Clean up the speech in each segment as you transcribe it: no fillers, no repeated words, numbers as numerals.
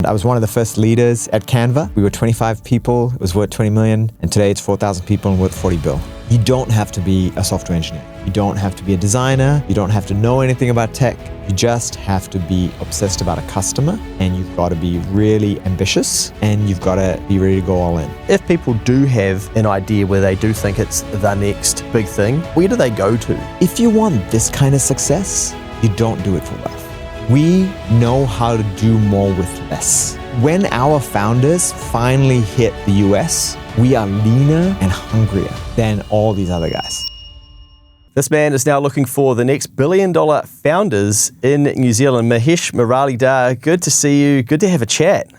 I was one of the first leaders at Canva. We were 25 people, it was worth 20 million, and today it's 4,000 people and worth 40 bill. You don't have to be a software engineer. You don't have to be a designer. You don't have to know anything about tech. You just have to be obsessed about a customer, and you've got to be really ambitious, and you've got to be ready to go all in. If people do have an idea where they do think it's the next big thing, where do they go to? If you want this kind of success, you don't do it for wealth. We know how to do more with less. When our founders finally hit the US, we are leaner and hungrier than all these other guys. This man is now looking for the next billion-dollar founders in New Zealand. Mahesh Muralidhar, good to see you. Good to have a chat.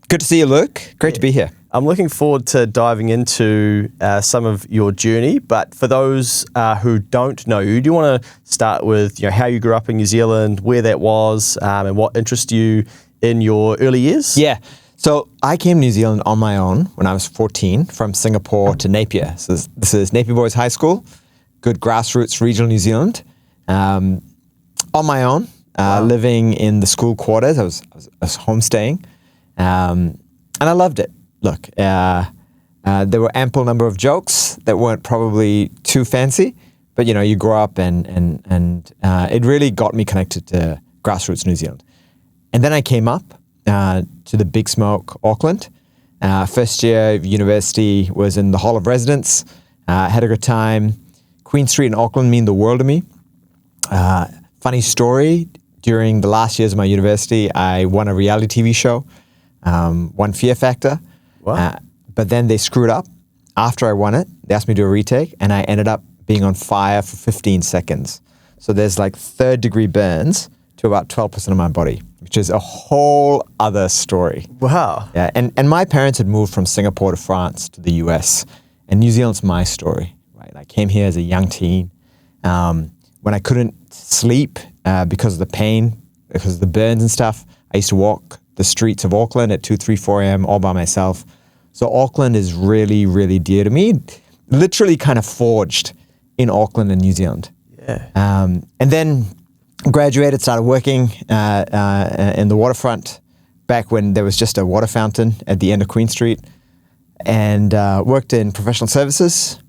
Good to see you, Luke. Great to be here. I'm looking forward to diving into some of your journey, but for those who don't know you, do you want to start with how you grew up in New Zealand, where that was, and what interested you in your early years? Yeah. So I came to New Zealand on my own when I was 14 from Singapore to Napier. So this is Napier Boys High School, good grassroots regional New Zealand. On my own, living in the school quarters. I was homestaying, and I loved it. Look, there were ample number of jokes that weren't probably too fancy, but you grow up and it really got me connected to grassroots New Zealand. And then I came up to the big smoke, Auckland. First year of university was in the Hall of Residence. Had a good time. Queen Street in Auckland mean the world to me. Funny story, during the last years of my university, I won a reality TV show, won Fear Factor. Wow. But then they screwed up. After I won it, they asked me to do a retake, and I ended up being on fire for 15 seconds. So there's like third-degree burns to about 12% of my body, which is a whole other story. Wow. Yeah, and my parents had moved from Singapore to France to the US, and New Zealand's my story, right? I came here as a young teen when I couldn't sleep because of the pain, because of the burns and stuff. I used to walk the streets of Auckland at 2, 3, 4 a.m. all by myself. So Auckland is really, really dear to me. Literally kind of forged in Auckland and New Zealand. Yeah. And then graduated, started working in the waterfront back when there was just a water fountain at the end of Queen Street, and worked in professional services,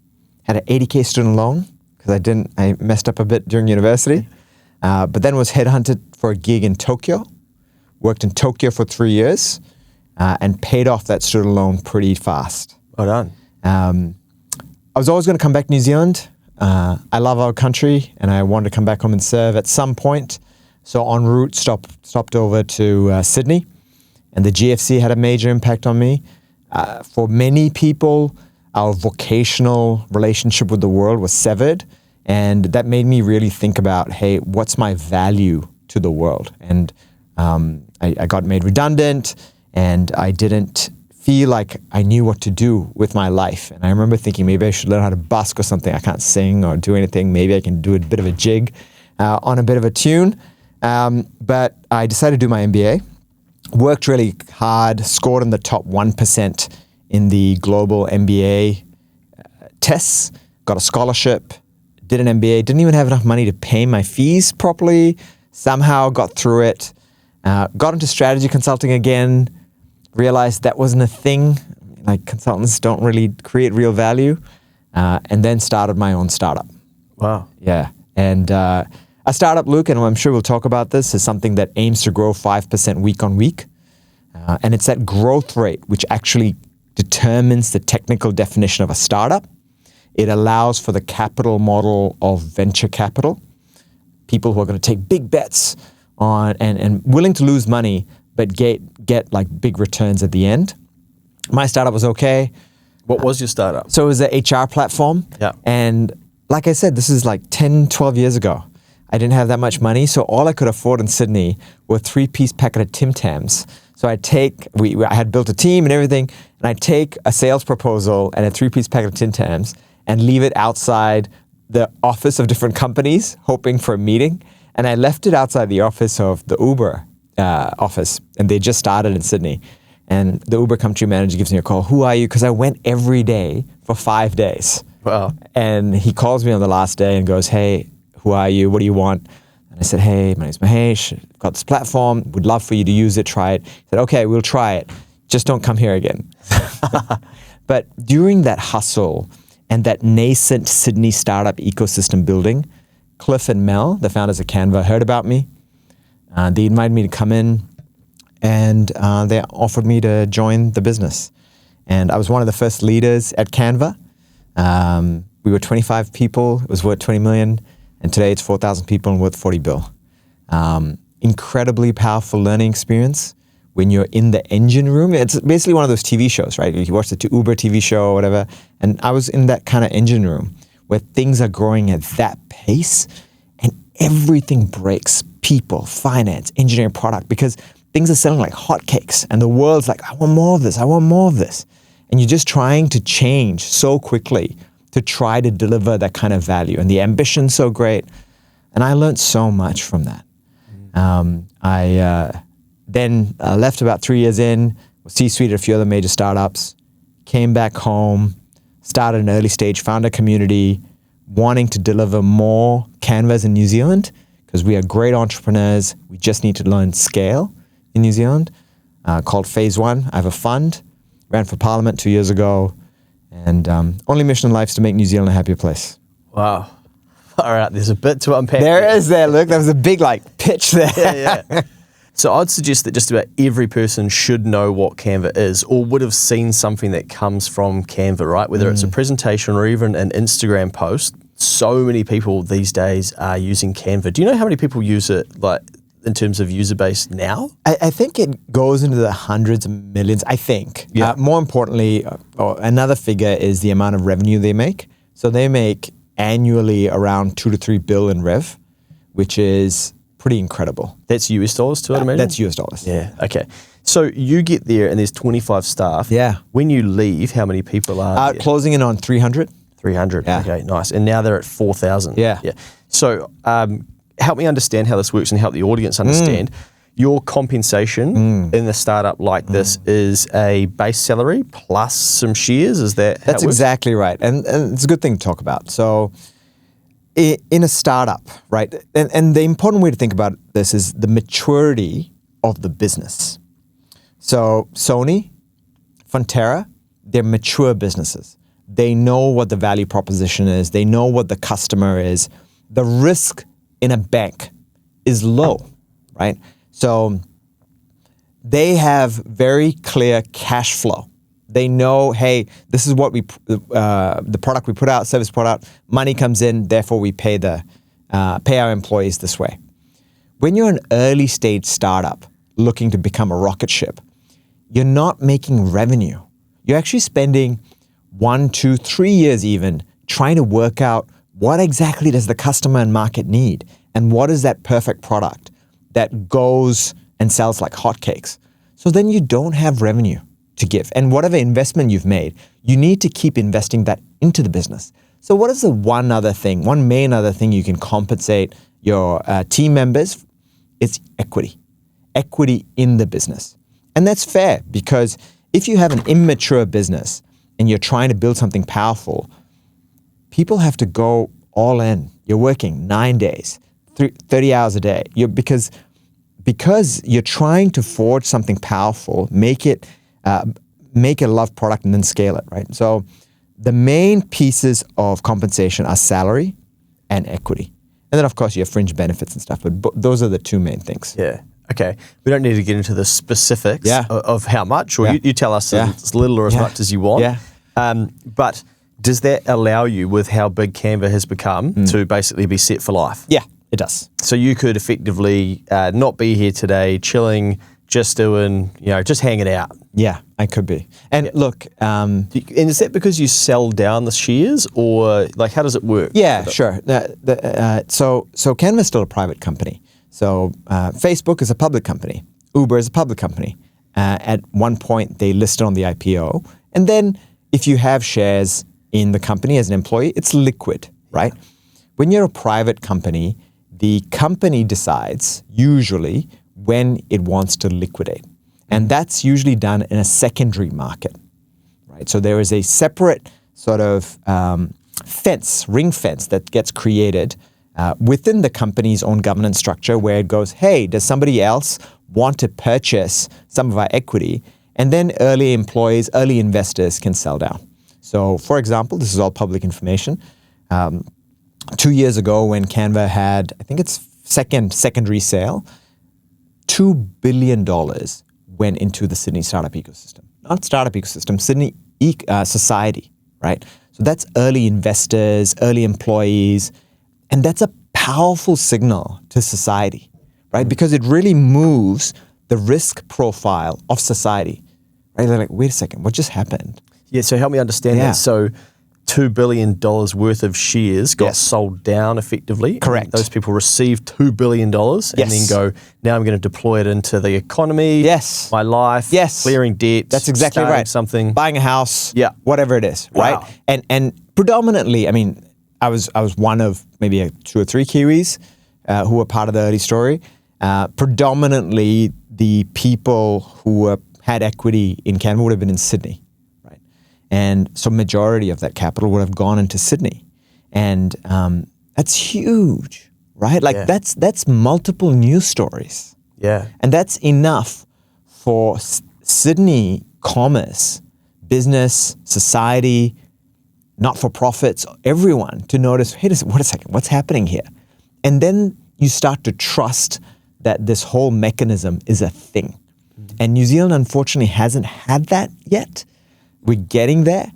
had an 80K student loan because I messed up a bit during university, but then was headhunted for a gig in Tokyo. Worked in Tokyo for 3 years and paid off that student loan pretty fast. Well done. I was always going to come back to New Zealand. I love our country and I wanted to come back home and serve at some point. So en route, stopped over to Sydney, and the GFC had a major impact on me. For many people, our vocational relationship with the world was severed, and that made me really think about, hey, what's my value to the world? And I got made redundant, and I didn't feel like I knew what to do with my life. And I remember thinking maybe I should learn how to busk or something. I can't sing or do anything. Maybe I can do a bit of a jig on a bit of a tune. But I decided to do my MBA. Worked really hard, scored in the top 1% in the global MBA tests, got a scholarship, did an MBA, didn't even have enough money to pay my fees properly, somehow got through it. Got into strategy consulting again, realized that wasn't a thing. Like, consultants don't really create real value. And then started my own startup. Wow. Yeah. And a startup, Luke, and I'm sure we'll talk about this, is something that aims to grow 5% week on week. And it's that growth rate which actually determines the technical definition of a startup. It allows for the capital model of venture capital. People who are going to take big bets on and willing to lose money, but get like big returns at the end. My startup was okay. What was your startup? So it was an HR platform. Yeah. And like I said, this is like 10, 12 years ago. I didn't have that much money, so all I could afford in Sydney were 3-piece packet of Tim Tams. So I had built a team and everything, and I'd take a sales proposal and a 3-piece packet of Tim Tams and leave it outside the office of different companies, hoping for a meeting. And I left it outside the office of the Uber office, and they just started in Sydney. And the Uber country manager gives me a call. Who are you? Because I went every day for 5 days. Wow. And he calls me on the last day and goes, hey, who are you? What do you want? And I said, hey, my name's Mahesh. I've got this platform. Would love for you to use it, try it. He said, okay, we'll try it. Just don't come here again. But during that hustle and that nascent Sydney startup ecosystem building, Cliff and Mel, the founders of Canva, heard about me. They invited me to come in, and they offered me to join the business. And I was one of the first leaders at Canva. We were 25 people. It was worth 20 million. And today it's 4,000 people and worth 40 bill. Incredibly powerful learning experience when you're in the engine room. It's basically one of those TV shows, right? You watch the Uber TV show or whatever. And I was in that kind of engine room where things are growing at that pace and everything breaks. People, finance, engineering, product, because things are selling like hotcakes and the world's like, I want more of this, I want more of this. And you're just trying to change so quickly to try to deliver that kind of value. And the ambition's so great. And I learned so much from that. I then left about 3 years in, was C-suite at a few other major startups, came back home, started an early stage founder community, wanting to deliver more Canvas in New Zealand, because we are great entrepreneurs. We just need to learn scale in New Zealand, called Phase One. I have a fund, ran for Parliament 2 years ago, and only mission in life is to make New Zealand a happier place. Wow. All right, there's a bit to unpack. There is there, look. That was a big pitch there. Yeah. So I'd suggest that just about every person should know what Canva is or would have seen something that comes from Canva, right? Whether it's a presentation or even an Instagram post. So many people these days are using Canva. Do you know how many people use it, like in terms of user base now? I think it goes into the hundreds of millions, I think. Yeah. More importantly, another figure is the amount of revenue they make. So they make annually around 2 to 3 bill in rev, which is pretty incredible. That's US dollars too, I'd imagine? That's US dollars. Yeah, okay. So you get there and there's 25 staff. Yeah. When you leave, how many people are there? Closing in on 300. 300, Yeah. okay, nice. And now they're at 4,000. Yeah. So help me understand how this works and help the audience understand. Your compensation in a startup like this is a base salary plus some shares, is that how That's it works? exactly right. And it's a good thing to talk about. So in a startup, right, and the important way to think about this is the maturity of the business. So Sony, Fonterra, they're mature businesses. They know what the value proposition is. They know what the customer is. The risk in a bank is low, right? So they have very clear cash flow. They know, hey, this is what the product we put out, service put out, money comes in, therefore we pay our employees this way. When you're an early stage startup looking to become a rocket ship, you're not making revenue. You're actually spending 1, 2, 3 years even trying to work out what exactly does the customer and market need and what is that perfect product that goes and sells like hotcakes. So then you don't have revenue to give. And whatever investment you've made, you need to keep investing that into the business. So what is the one main other thing you can compensate your team members? It's equity in the business. And that's fair, because if you have an immature business and you're trying to build something powerful, people have to go all in. You're working 9 days, 30 hours a day. Because you're trying to forge something powerful, make it a love product and then scale it, right? So the main pieces of compensation are salary and equity. And then of course you have fringe benefits and stuff, but those are the two main things. Yeah. Okay. We don't need to get into the specifics of how much, or Yeah. you tell us Yeah. as little or as much as you want. Yeah. But does that allow you, with how big Canva has become, to basically be set for life? Yeah, it does. So you could effectively not be here today, chilling, just doing, just hanging out. Yeah, I could be. And look, And is that because you sell down the shares, or like how does it work? yeah, sure. So Canva is still a private company. So Facebook is a public company. Uber is a public company. At one point, they listed on the IPO. And then if you have shares in the company as an employee, it's liquid, right? When you're a private company, the company decides usually when it wants to liquidate. And that's usually done in a secondary market, right? So there is a separate sort of ring fence that gets created within the company's own governance structure where it goes, hey, does somebody else want to purchase some of our equity? And then early employees, early investors can sell down. So for example, this is all public information. 2 years ago when Canva had, I think it's secondary sale, $2 billion went into the Sydney startup ecosystem. Not startup ecosystem, Sydney society, right? So that's early investors, early employees, and that's a powerful signal to society, right? Because it really moves the risk profile of society, right? They're like, wait a second, what just happened? Yeah, so help me understand that. So $2 billion worth of shares got sold down effectively. Correct. Those people received $2 billion and then go, now I'm going to deploy it into the economy, my life, clearing debt. That's exactly right. Something. Buying a house, whatever it is, Wow. right? And predominantly, I mean, I was one of maybe 2 or 3 Kiwis who were part of the early story. Predominantly, the people who had equity in Canva would have been in Sydney. And so majority of that capital would have gone into Sydney. And that's huge, right? Like that's multiple news stories. Yeah. And that's enough for Sydney commerce, business, society, not-for-profits, everyone to notice, hey, wait a second, what's happening here? And then you start to trust that this whole mechanism is a thing. And New Zealand, unfortunately, hasn't had that yet. We're getting there.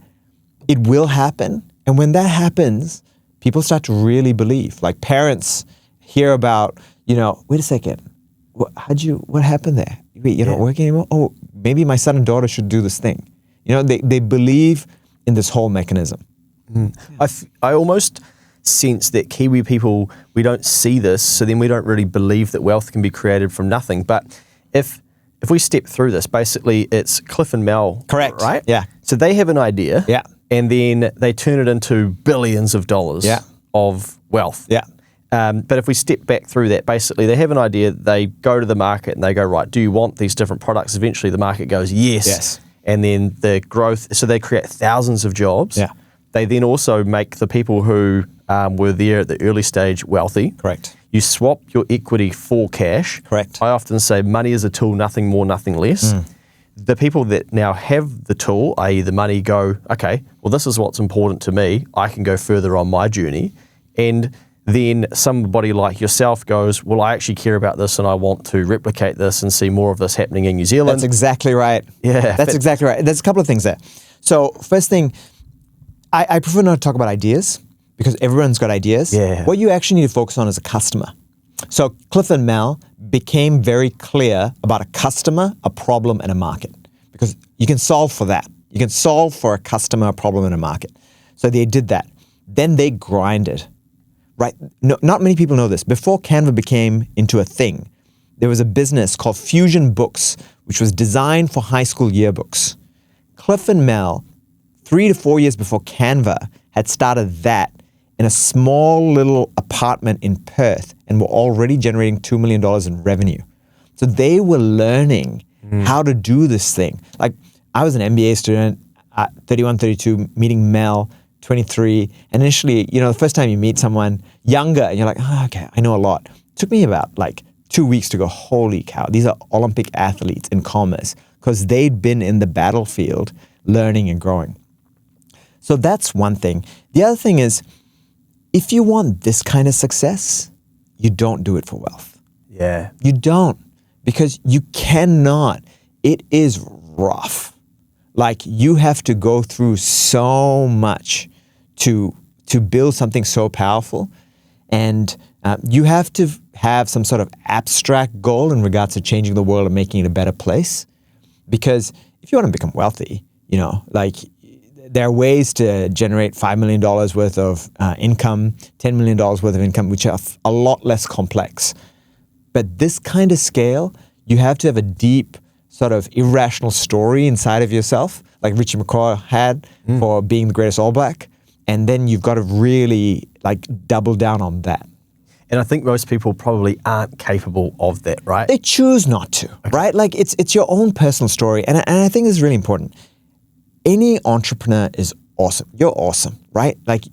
It will happen. And when that happens, people start to really believe. Like parents hear about, wait a second, what happened there? Wait, you're not working anymore? Oh, maybe my son and daughter should do this thing. They believe in this whole mechanism. I almost sense that Kiwi people, we don't see this, so then we don't really believe that wealth can be created from nothing. But if we step through this, basically it's Cliff and Mel. Correct. Right? Yeah. So they have an idea. Yeah. And then they turn it into billions of dollars of wealth. Yeah. But if we step back through that, basically they have an idea, they go to the market and they go, right, do you want these different products? Eventually the market goes, yes. And then the growth, so they create thousands of jobs. Yeah. They then also make the people who were there at the early stage wealthy. Correct. You swap your equity for cash. Correct. I often say money is a tool, nothing more, nothing less. The people that now have the tool, i.e. the money, go, okay, well, this is what's important to me. I can go further on my journey. And then somebody like yourself goes, well, I actually care about this and I want to replicate this and see more of this happening in New Zealand. That's exactly right. Yeah. That's exactly right. There's a couple of things there. So first thing, I prefer not to talk about ideas because everyone's got ideas. Yeah. What you actually need to focus on is a customer. So Cliff and Mel became very clear about a customer, a problem, and a market because you can solve for that. You can solve for a customer, a problem, and a market. So they did that. Then they grinded, right? No, not many people know this. Before Canva became into a thing, there was a business called Fusion Books, which was designed for high school yearbooks. Cliff and Mel, 3 to 4 years before Canva, had started that in a small little apartment in Perth and were already generating $2 million in revenue. So they were learning how to do this thing. Like I was an MBA student at 31, 32, meeting Mel, 23. And initially, the first time you meet someone younger and you're like, oh, okay, I know a lot. It took me about 2 weeks to go, holy cow, these are Olympic athletes in commerce because they'd been in the battlefield learning and growing. So that's one thing. The other thing is, if you want this kind of success, you don't do it for wealth. Yeah. You don't, because you cannot. It is rough. Like you have to go through so much to build something so powerful. And you have to have some sort of abstract goal in regards to changing the world and making it a better place. Because if you want to become wealthy, there are ways to generate $5 million worth of income, $10 million worth of income, which are a lot less complex. But this kind of scale, you have to have a deep sort of irrational story inside of yourself, like Richie McCaw had for being the greatest All Black. And then you've got to really double down on that. And I think most people probably aren't capable of that, right? They choose not to, right? It's your own personal story. And I think this is really important. Any entrepreneur is awesome. You're awesome, right? Like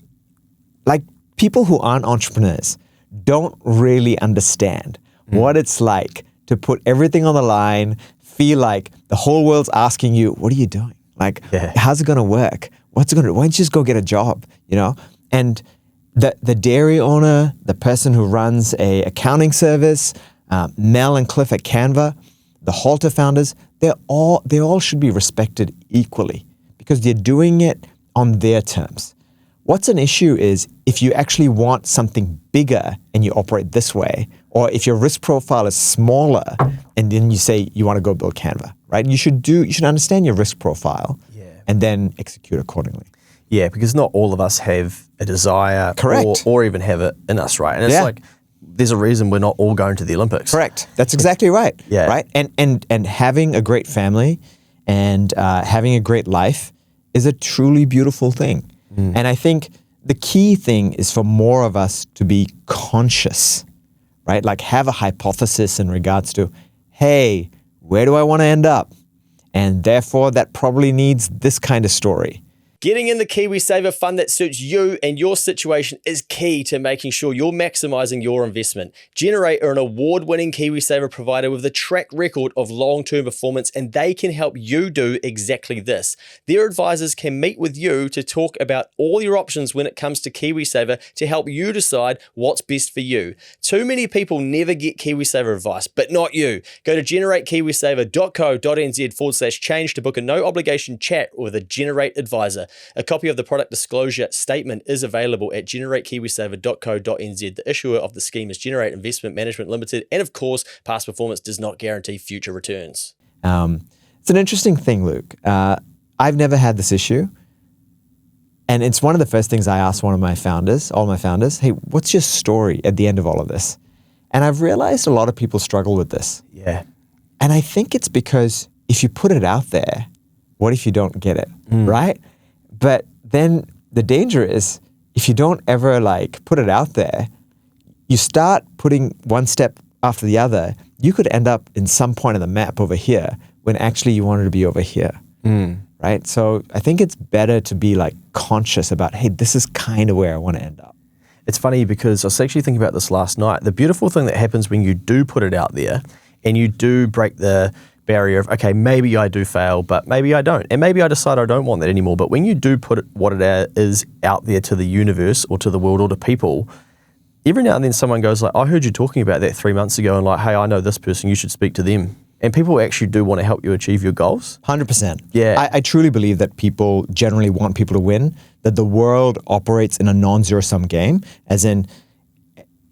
people who aren't entrepreneurs don't really understand what it's like to put everything on the line, feel like the whole world's asking you, what are you doing? Like, how's it going to work? What's it going to do? Why don't you just go get a job, And the dairy owner, the person who runs a accounting service, Mel and Cliff at Canva, the Halter founders, they all should be respected equally because they're doing it on their terms. What's an issue is if you actually want something bigger and you operate this way, or if your risk profile is smaller and then you say you want to go build Canva, right? You should understand your risk profile and then execute accordingly. Yeah, because not all of us have a desire or even have it in us, right? And it's like, there's a reason we're not all going to the Olympics. Correct. That's exactly right. Yeah. Right. And having a great family and having a great life is a truly beautiful thing. And I think the key thing is for more of us to be conscious, right? Like have a hypothesis in regards to, hey, where do I want to end up? And therefore that probably needs this kind of story. Getting in the KiwiSaver fund that suits you and your situation is key to making sure you're maximizing your investment. Generate are an award-winning KiwiSaver provider with a track record of long-term performance, and they can help you do exactly this. Their advisors can meet with you to talk about all your options when it comes to KiwiSaver to help you decide what's best for you. Too many people never get KiwiSaver advice, but not you. Go to generatekiwisaver.co.nz/change to book a no-obligation chat with a Generate advisor. A copy of the product disclosure statement is available at generatekiwisaver.co.nz. The issuer of the scheme is Generate Investment Management Limited, and of course, past performance does not guarantee future returns. It's an interesting thing, Luke. I've never had this issue, and it's one of the first things I asked all my founders, hey, what's your story at the end of all of this? And I've realized a lot of people struggle with this. Yeah. And I think it's because if you put it out there, what if you don't get it, right? But then the danger is if you don't ever put it out there, you start putting one step after the other, you could end up in some point of the map over here when actually you wanted to be over here, right? So I think it's better to be conscious about, hey, this is kind of where I want to end up. It's funny because I was actually thinking about this last night. The beautiful thing that happens when you do put it out there and you do break the barrier of, okay, maybe I do fail, but maybe I don't. And maybe I decide I don't want that anymore. But when you do put what it is out there to the universe or to the world or to people, every now and then someone goes I heard you talking about that 3 months ago and hey, I know this person, you should speak to them. And people actually do want to help you achieve your goals. 100%. Yeah. I truly believe that people generally want people to win, that the world operates in a non-zero-sum game, as in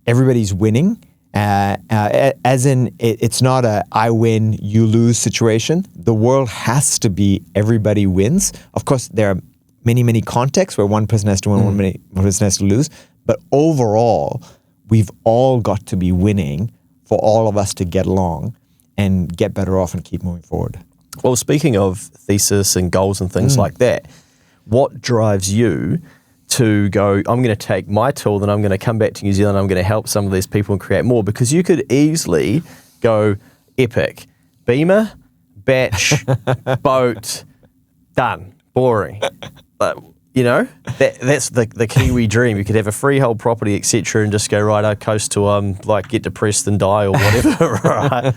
everybody's winning. As in, it's not a I win, you lose situation. The world has to be everybody wins. Of course, there are many, many contexts where one person has to win, one person has to lose. But overall, we've all got to be winning for all of us to get along and get better off and keep moving forward. Well, speaking of thesis and goals and things like that, what drives you to go, I'm going to take my tool, then I'm going to come back to New Zealand, I'm going to help some of these people and create more? Because you could easily go epic, beamer, batch, boat, done, boring. But, that's the Kiwi dream. You could have a freehold property, etc., and just go, right, I coast to get depressed and die or whatever, right?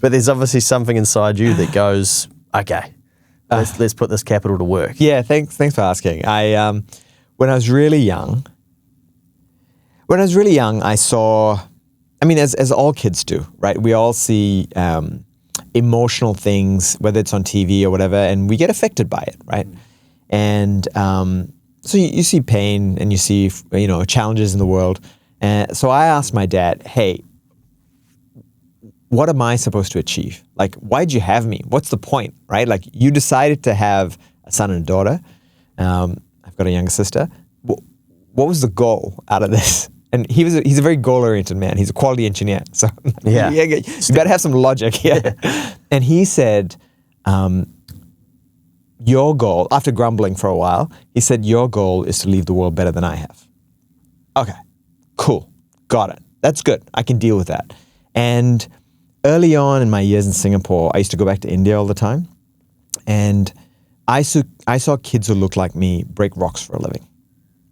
But there's obviously something inside you that goes, okay, let's put this capital to work. Yeah, thanks for asking. When I was really young, I saw, as all kids do, right? We all see emotional things, whether it's on TV or whatever, and we get affected by it, right? And so you see pain and you see, challenges in the world. And so I asked my dad, hey, what am I supposed to achieve? Why'd you have me? What's the point, right? You decided to have a son and a daughter. I've got a younger sister. What was the goal out of this? And he's a very goal-oriented man. He's a quality engineer. So you got to have some logic here. Yeah. And he said, your goal, after grumbling for a while, he said, your goal is to leave the world better than I have. Okay, cool, got it. That's good. I can deal with that. And early on in my years in Singapore, I used to go back to India all the time. And I saw kids who looked like me break rocks for a living,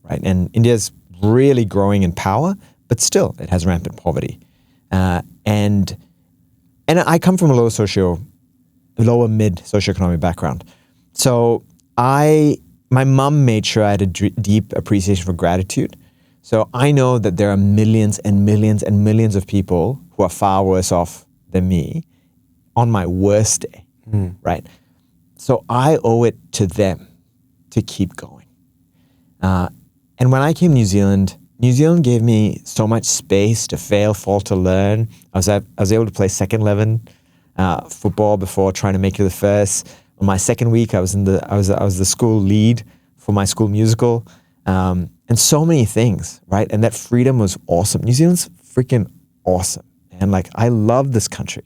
right? And India's really growing in power, but still it has rampant poverty. And I come from a lower mid socioeconomic background. So my mum made sure I had a deep appreciation for gratitude. So I know that there are millions and millions and millions of people who are far worse off than me on my worst day, right? So I owe it to them to keep going. And when I came to New Zealand gave me so much space to fail, fall, to learn. I was able to play second 11 football before trying to make it to the first. On my second week, I was the school lead for my school musical, and so many things, right? And that freedom was awesome. New Zealand's freaking awesome, and like I love this country,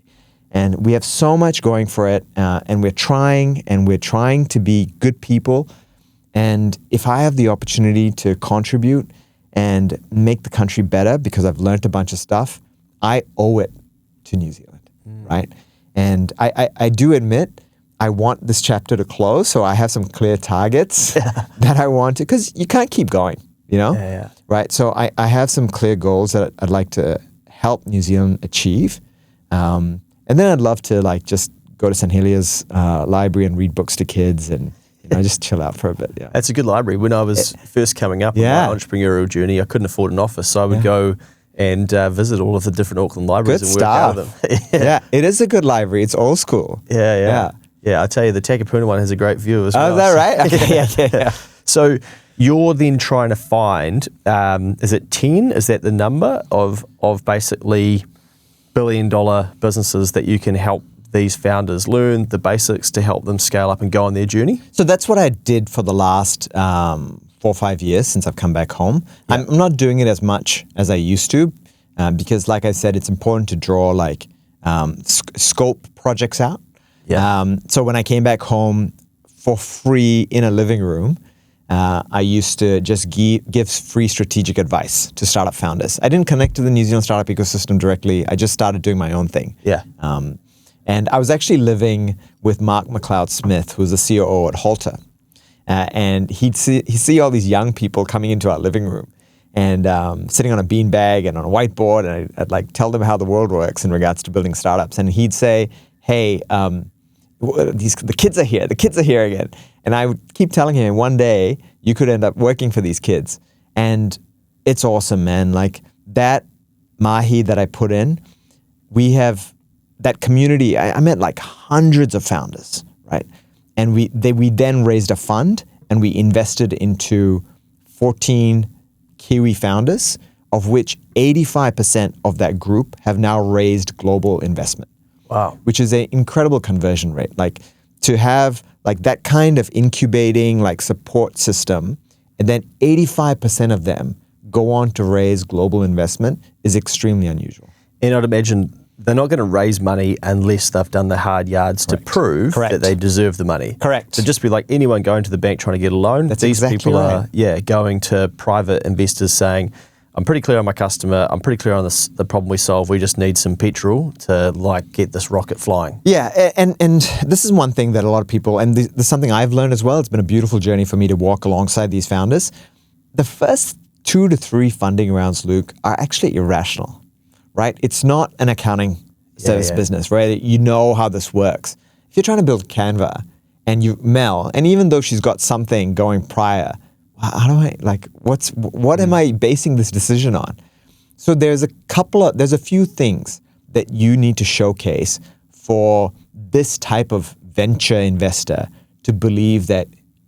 and we have so much going for it, and we're trying to be good people. And if I have the opportunity to contribute and make the country better because I've learned a bunch of stuff, I owe it to New Zealand, right? And I do admit I want this chapter to close, so I have some clear targets that I want to, because you can't keep going, you know? Right? So I have some clear goals that I'd like to help New Zealand achieve. And then I'd love to like just go to St. Heliers library and read books to kids and just chill out for a bit. Yeah, that's a good library. When I was first coming up on my entrepreneurial journey, I couldn't afford an office, so I would go and visit all of the different Auckland libraries and work out of them. Yeah, it is a good library. It's old school. Yeah. I tell you, the Takapuna one has a great view as well. Oh, is that right? Okay, yeah. So you're then trying to find, is it 10? Is that the number of basically billion-dollar businesses that you can help these founders learn the basics to help them scale up and go on their journey? So that's what I did for the last 4 or 5 years since I've come back home. I'm not doing it as much as I used to because, like I said, it's important to draw like scope projects out. So when I came back home for free in a living room, I used to just give free strategic advice to startup founders. I didn't connect to the New Zealand startup ecosystem directly. I just started doing my own thing. And I was actually living with Mark McLeod-Smith, who's the COO at Halter. And he'd see all these young people coming into our living room and sitting on a beanbag and on a whiteboard, and I'd like tell them how the world works in regards to building startups. And he'd say, hey, the kids are here again. And I would keep telling him, one day you could end up working for these kids. And it's awesome, man. Like that mahi that I put in, we have that community. I met like hundreds of founders, right? And we then raised a fund and we invested into 14 Kiwi founders, of which 85% of that group have now raised global investment. Wow. Which is an incredible conversion rate. Like to have like that kind of incubating like support system, and then 85% of them go on to raise global investment is extremely unusual. And I'd imagine they're not going to raise money unless they've done the hard yards to prove that they deserve the money. Correct. So just be like anyone going to the bank trying to get a loan. That's These exactly people right. are going to private investors saying, I'm pretty clear on my customer. I'm pretty clear on the problem we solve. We just need some petrol to like get this rocket flying. Yeah, and this is one thing that a lot of people, and this is something I've learned as well. It's been a beautiful journey for me to walk alongside these founders. The first 2 to 3 funding rounds, Luke, are actually irrational, right? It's not an accounting service business, right? You know how this works. If you're trying to build Canva and Mel, and even though she's got something going prior, how do I like? What am I basing this decision on? So there's a few things that you need to showcase for this type of venture investor to believe that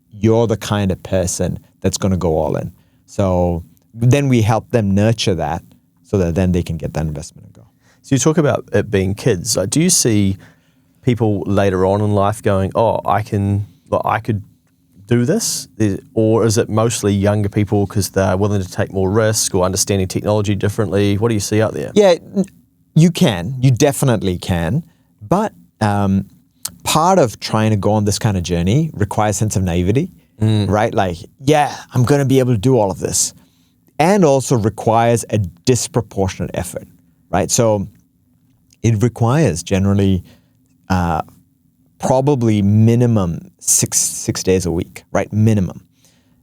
you're the kind of person that's going to go all in. So then we help them nurture that so that then they can get that investment and go. So you talk about it being kids. Do you see people later on in life going, "Oh, I could do this," or is it mostly younger people because they're willing to take more risk or understanding technology differently? What do you see out there? Yeah, you definitely can, but part of trying to go on this kind of journey requires a sense of naivety, right? Like, I'm going to be able to do all of this, and also requires a disproportionate effort, right? So it requires generally probably minimum six days a week, right? Minimum.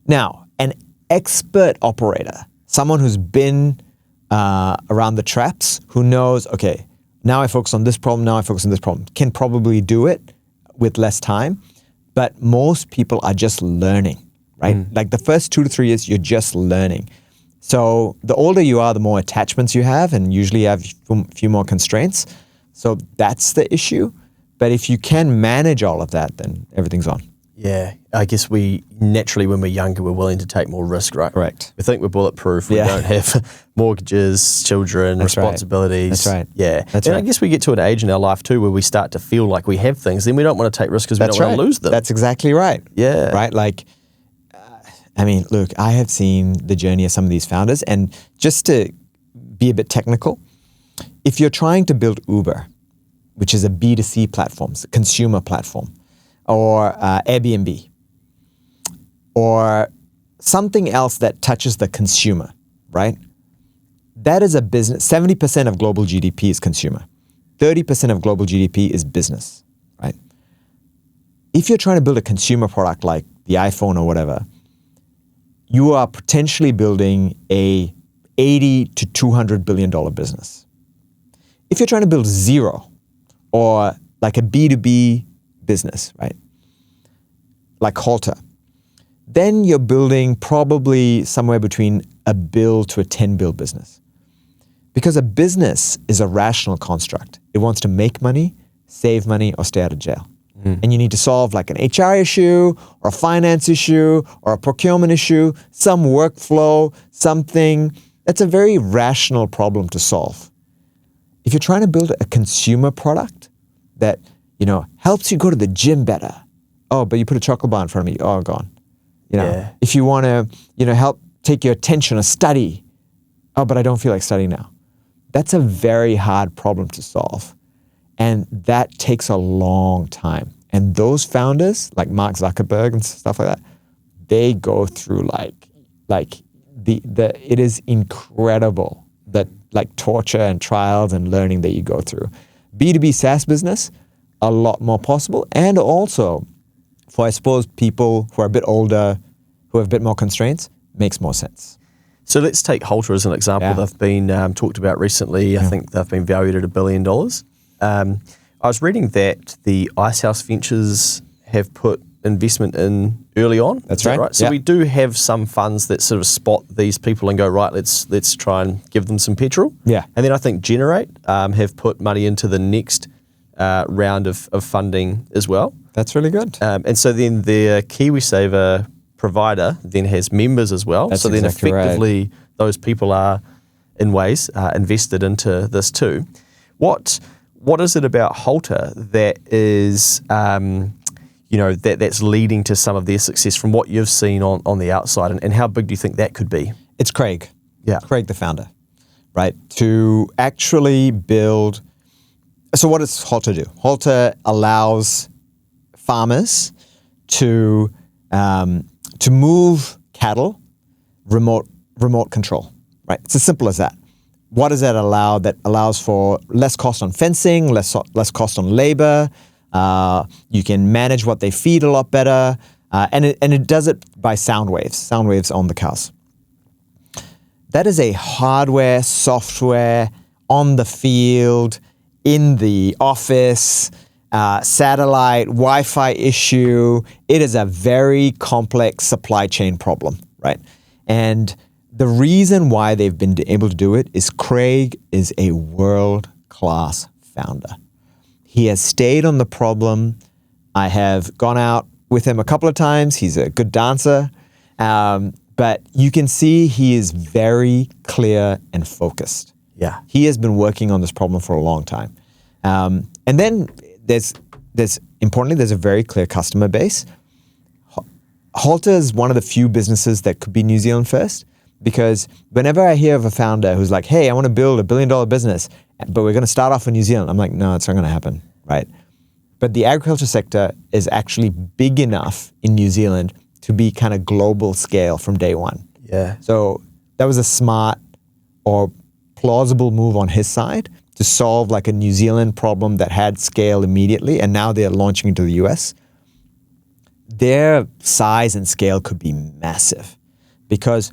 Now, an expert operator, someone who's been around the traps, who knows, okay, now I focus on this problem, now I focus on this problem, can probably do it with less time. But most people are just learning, right? Like the first 2 to 3 years, you're just learning. So the older you are, the more attachments you have, and usually you have a few more constraints. So that's the issue. But if you can manage all of that, then everything's on. Yeah, I guess we naturally, when we're younger, we're willing to take more risk, right? Correct. We think we're bulletproof. We don't have mortgages, children, responsibilities. That's right. Yeah. That's and right. I guess we get to an age in our life too where we start to feel like we have things. Then we don't want to take risks because we don't want to lose them. That's exactly right. Yeah. Right? Like, I mean, look, I have seen the journey of some of these founders. And just to be a bit technical, if you're trying to build Uber, which is a B2C platform, a consumer platform, or Airbnb, or something else that touches the consumer, right? That is a business. 70% of global GDP is consumer. 30% of global GDP is business, right? If you're trying to build a consumer product like the iPhone or whatever, you are potentially building a $80 to $200 billion business. If you're trying to build Zero or like a B2B business, right? Like Halter, then you're building probably somewhere between a bill to a 10 bill business. Because a business is a rational construct. It wants to make money, save money, or stay out of jail. And you need to solve like an HR issue or a finance issue or a procurement issue, some workflow, something. That's a very rational problem to solve. If you're trying to build a consumer product that, you know, helps you go to the gym better. Oh, but you put a chocolate bar in front of me. Oh, gone. You know, if you want to, you know, help take your attention or study. Oh, but I don't feel like studying now. That's a very hard problem to solve. And that takes a long time. And those founders, like Mark Zuckerberg and stuff like that, they go through like it is incredible that like torture and trials and learning that you go through. B2B SaaS business, a lot more possible. And also for, I suppose, people who are a bit older, who have a bit more constraints, makes more sense. So let's take Halter as an example. Yeah. They've been talked about recently. I think they've been valued at $1 billion. I was reading that the Icehouse Ventures have put investment in early on. That's Is that right. So Yeah. we do have some funds that sort of spot these people and go, right, let's try and give them some petrol. Yeah. And then I think Generate have put money into the next round of funding as well. That's really good. And so then their KiwiSaver provider then has members as well. That's so then exactly right. effectively those people are in ways invested into this too. What is it about Halter that is, that's leading to some of their success from what you've seen on the outside, and how big do you think that could be? It's Craig. Yeah. Craig, the founder, right? To actually build. So what does Halter do? Halter allows farmers to move cattle remote control, right? It's as simple as that. What does that allow? That allows for less cost on fencing, less cost on labor. You can manage what they feed a lot better, and it does it by sound waves on the cows. That is a hardware, software, on the field, in the office, satellite, Wi-Fi issue. It is a very complex supply chain problem, right? And the reason why they've been able to do it is Craig is a world-class founder. He has stayed on the problem. I have gone out with him a couple of times. He's a good dancer. But you can see he is very clear and focused. Yeah. He has been working on this problem for a long time. And then there's importantly, there's a very clear customer base. Halter is one of the few businesses that could be New Zealand first, because whenever I hear of a founder who's like, hey, I want to build $1 billion business, but we're going to start off in New Zealand, I'm like, no, it's not going to happen, right? But the agriculture sector is actually big enough in New Zealand to be kind of global scale from day one. Yeah. So that was a smart or plausible move on his side to solve like a New Zealand problem that had scale immediately, and now they're launching into the US. Their size and scale could be massive, because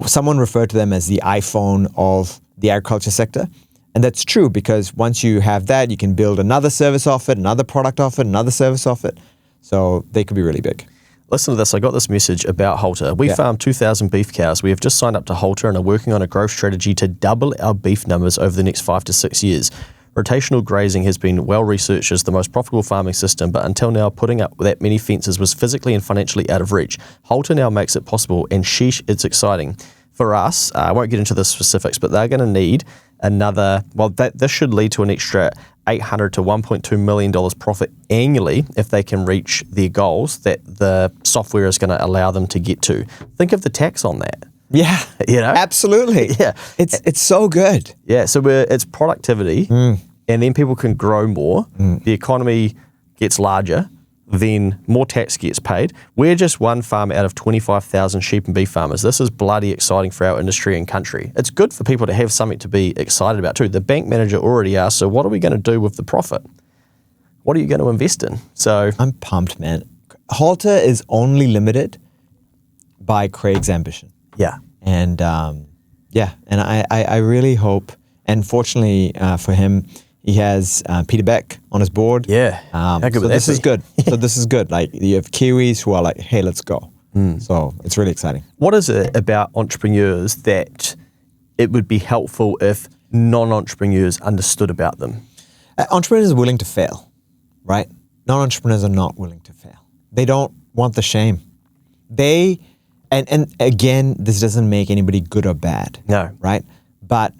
someone referred to them as the iPhone of the agriculture sector. And that's true, because once you have that, you can build another service off it, another product off it, another service off it. So they could be really big. Listen to this. I got this message about Halter. We farm 2,000 beef cows. We have just signed up to Halter and are working on a growth strategy to double our beef numbers over the next 5 to 6 years. Rotational grazing has been well researched as the most profitable farming system, but until now, putting up that many fences was physically and financially out of reach. Halter now makes it possible, and sheesh, it's exciting. For us, I won't get into the specifics, but they're going to need another, this should lead to an extra $800 to $1.2 million profit annually if they can reach their goals that the software is going to allow them to get to. Think of the tax on that. Yeah, you know, absolutely. Yeah, it's so good. Yeah, so it's productivity, and then people can grow more. The economy gets larger, then more tax gets paid. We're just one farm out of 25,000 sheep and beef farmers. This is bloody exciting for our industry and country. It's good for people to have something to be excited about too. The bank manager already asked, so what are we going to do with the profit? What are you going to invest in? So I'm pumped, man. Halter is only limited by Craig's ambition. Yeah. And and I really hope, and fortunately for him, he has Peter Beck on his board. Yeah. So this is good. So this is good. Like, you have Kiwis who are like, hey, let's go. So it's really exciting. What is it about entrepreneurs that it would be helpful if non-entrepreneurs understood about them? Entrepreneurs are willing to fail, right? Non-entrepreneurs are not willing to fail. They don't want the shame. And again, this doesn't make anybody good or bad. No. Right? But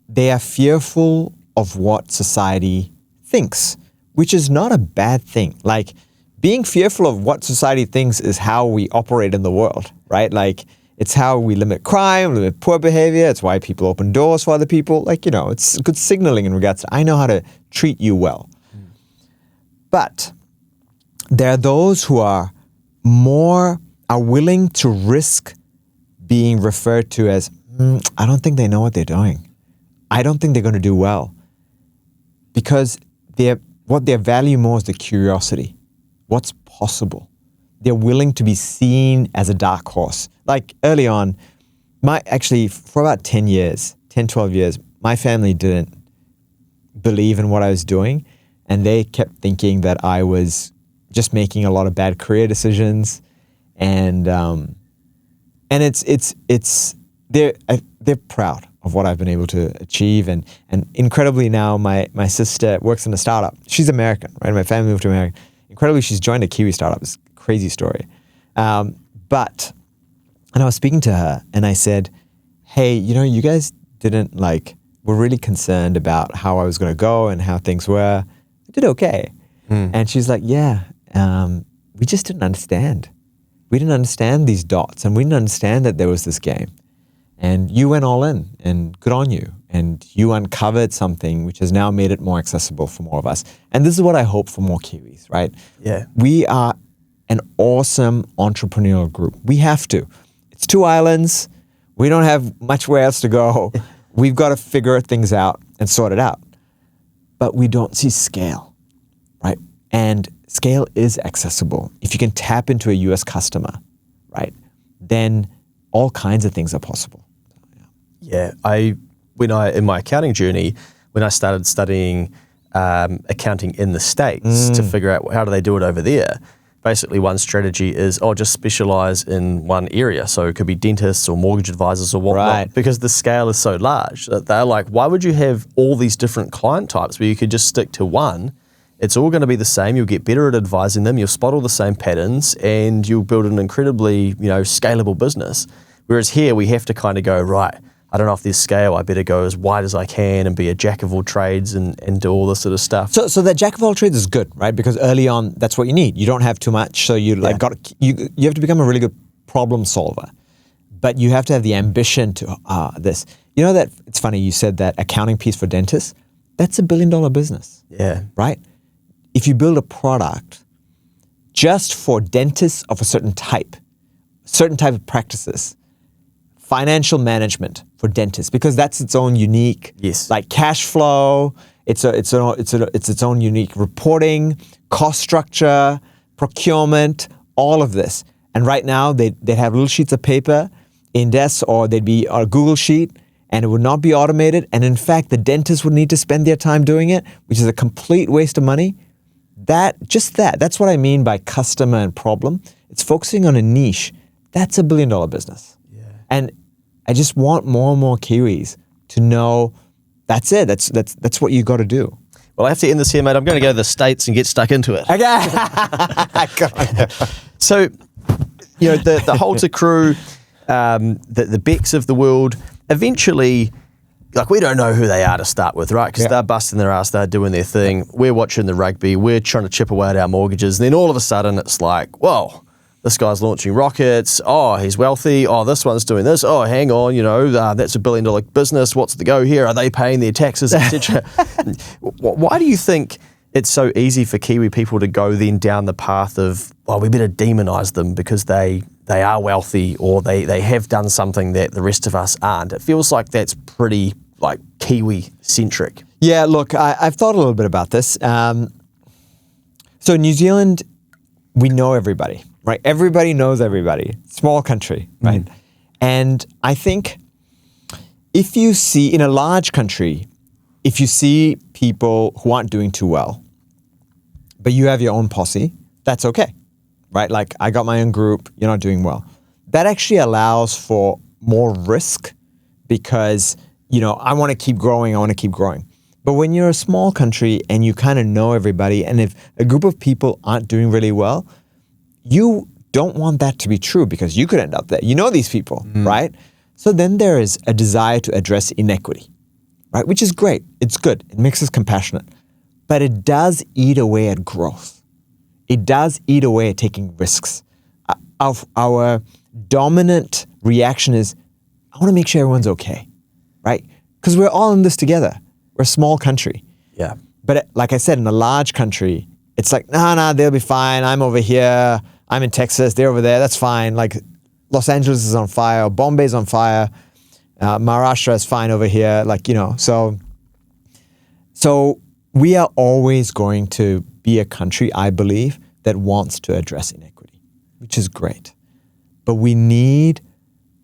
they are fearful of what society thinks, which is not a bad thing. Like, being fearful of what society thinks is how we operate in the world, right? Like, it's how we limit crime, limit poor behavior. It's why people open doors for other people. Like, you know, it's good signaling in regards to, I know how to treat you well. But there are those who are willing to risk being referred to as, I don't think they know what they're doing. I don't think they're going to do well. Because what they value more is the curiosity. What's possible? They're willing to be seen as a dark horse. Like, early on, for about 10, 12 years, my family didn't believe in what I was doing. And they kept thinking that I was just making a lot of bad career decisions. And they're proud of what I've been able to achieve, and incredibly now my sister works in a startup. She's American, right? My family moved to America. Incredibly, she's joined a Kiwi startup. It's a crazy story. And I was speaking to her, and I said, "Hey, you know, you guys were really concerned about how I was going to go and how things were. I did okay." And she's like, "Yeah, we just didn't understand. We didn't understand these dots, and we didn't understand that there was this game. And you went all in, and good on you. And you uncovered something which has now made it more accessible for more of us." And this is what I hope for more Kiwis, right? Yeah. We are an awesome entrepreneurial group. We have to. It's 2 islands. We don't have much where else to go. We've got to figure things out and sort it out. But we don't see scale, right? And scale is accessible. If you can tap into a US customer, right, then all kinds of things are possible. Yeah, in my accounting journey, when I started studying accounting in the States to figure out how do they do it over there, basically one strategy is, just specialize in one area. So it could be dentists or mortgage advisors or whatnot, Right. because the scale is so large that they're like, why would you have all these different client types where you could just stick to one? It's all going to be the same. You'll get better at advising them. You'll spot all the same patterns, and you'll build an incredibly, scalable business. Whereas here we have to kind of go, right, I don't know if there's scale. I better go as wide as I can and be a jack of all trades and do all this sort of stuff. So that jack of all trades is good, right? Because early on, that's what you need. You don't have too much, so you have to become a really good problem solver. But you have to have the ambition to this. You know that it's funny you said that accounting piece for dentists. That's $1 billion business. Yeah. Right? If you build a product just for dentists of a certain type of practices, financial management for dentists, because that's its own unique, like cash flow. It's its own unique reporting, cost structure, procurement, all of this. And right now they have little sheets of paper in desks, or they'd be on a Google sheet, and it would not be automated. And in fact, the dentist would need to spend their time doing it, which is a complete waste of money. That's what I mean by customer and problem. It's focusing on a niche. That's $1 billion business. Yeah. And I just want more and more Kiwis to know that's it. That's what you got to do. Well, I have to end this here, mate. I'm going to go to the States and get stuck into it. Okay. So, the Halter crew, the Becks of the world, eventually, like, we don't know who they are to start with, right? Because they're busting their ass, they're doing their thing. We're watching the rugby, we're trying to chip away at our mortgages. And then all of a sudden, it's like, whoa, this guy's launching rockets. Oh, he's wealthy. Oh, this one's doing this. Oh, hang on, that's $1 billion business. What's the go here? Are they paying their taxes, etc.? Why do you think it's so easy for Kiwi people to go then down the path of, we better demonize them because they are wealthy, or they have done something that the rest of us aren't? It feels like that's pretty like Kiwi-centric. Yeah, look, I've thought a little bit about this. So New Zealand, we know everybody, right? Everybody knows everybody. Small country, right? And I think if you see, in a large country, if you see people who aren't doing too well, but you have your own posse, that's okay, right? Like, I got my own group, you're not doing well. That actually allows for more risk because, I want to keep growing, But when you're a small country and you kind of know everybody, and if a group of people aren't doing really well, you don't want that to be true because you could end up there. You know these people, right? So then there is a desire to address inequity, right? Which is great. It's good. It makes us compassionate. But it does eat away at growth. It does eat away at taking risks. Our dominant reaction is, I want to make sure everyone's okay, right? Because we're all in this together. We're a small country. Yeah. But like I said, in a large country, it's like, nah, they'll be fine. I'm over here. I'm in Texas. They're over there. That's fine. Like, Los Angeles is on fire. Bombay's on fire. Maharashtra is fine over here. Like, So we are always going to be a country, I believe, that wants to address inequity, which is great. But we need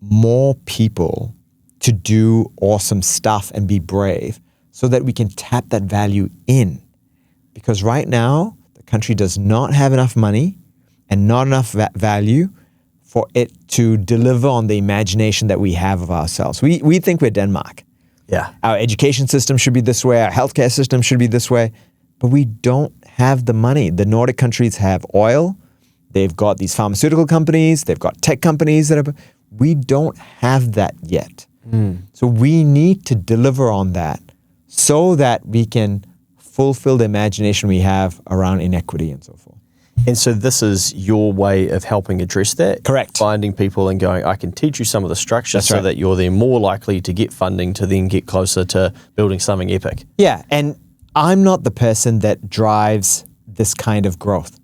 more people to do awesome stuff and be brave so that we can tap that value in. Because right now, the country does not have enough money and not enough value for it to deliver on the imagination that we have of ourselves. We think we're Denmark. Yeah. Our education system should be this way. Our healthcare system should be this way. But we don't have the money. The Nordic countries have oil. They've got these pharmaceutical companies. They've got tech companies we don't have that yet. So we need to deliver on that so that we can fulfill the imagination we have around inequity and so forth. And so this is your way of helping address that? Correct. Finding people and going, I can teach you some of the structure so that you're then more likely to get funding to then get closer to building something epic. Yeah, and I'm not the person that drives this kind of growth.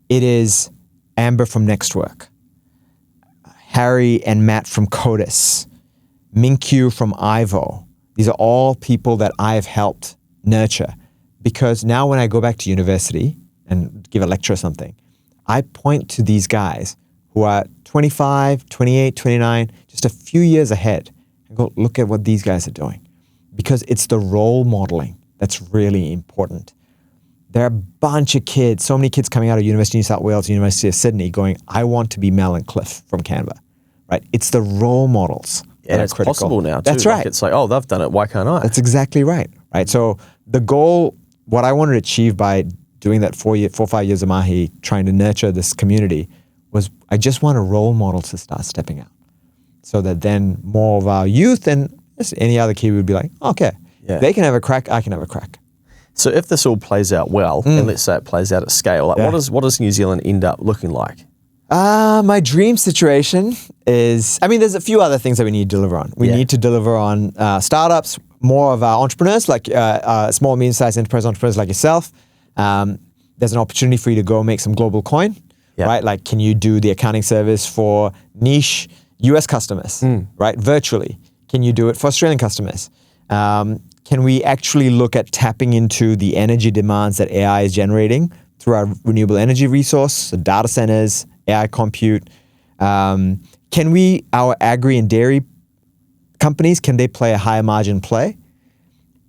It is Amber from Nextwork, Harry and Matt from Codis, Minkyu from Ivo. These are all people that I've helped nurture, because now when I go back to university and give a lecture or something, I point to these guys who are 25, 28, 29, just a few years ahead, and go, look at what these guys are doing. Because it's the role modeling that's really important. There are a bunch of kids, so many kids coming out of University of New South Wales, University of Sydney going, I want to be Mel and Cliff from Canva, right? It's the role models. And it's critical. Possible now too. That's right. Like, it's like, oh, they've done it, why can't I? That's exactly right. So the goal, what I wanted to achieve by doing that 4 or 5 years of Mahi, trying to nurture this community, was I just want a role model to start stepping out. So that then more of our youth and any other Kiwi would be like, okay, they can have a crack, I can have a crack. So if this all plays out well, and let's say it plays out at scale, like what does New Zealand end up looking like? My dream situation is, there's a few other things that we need to deliver on. We need to deliver on startups, more of our entrepreneurs, like small, medium-sized enterprise entrepreneurs like yourself. There's an opportunity for you to go make some global coin, right? Like, can you do the accounting service for niche US customers, right? Virtually. Can you do it for Australian customers? Can we actually look at tapping into the energy demands that AI is generating through our renewable energy resource, so data centers, AI compute? Can our agri and dairy companies, can they play a higher margin play?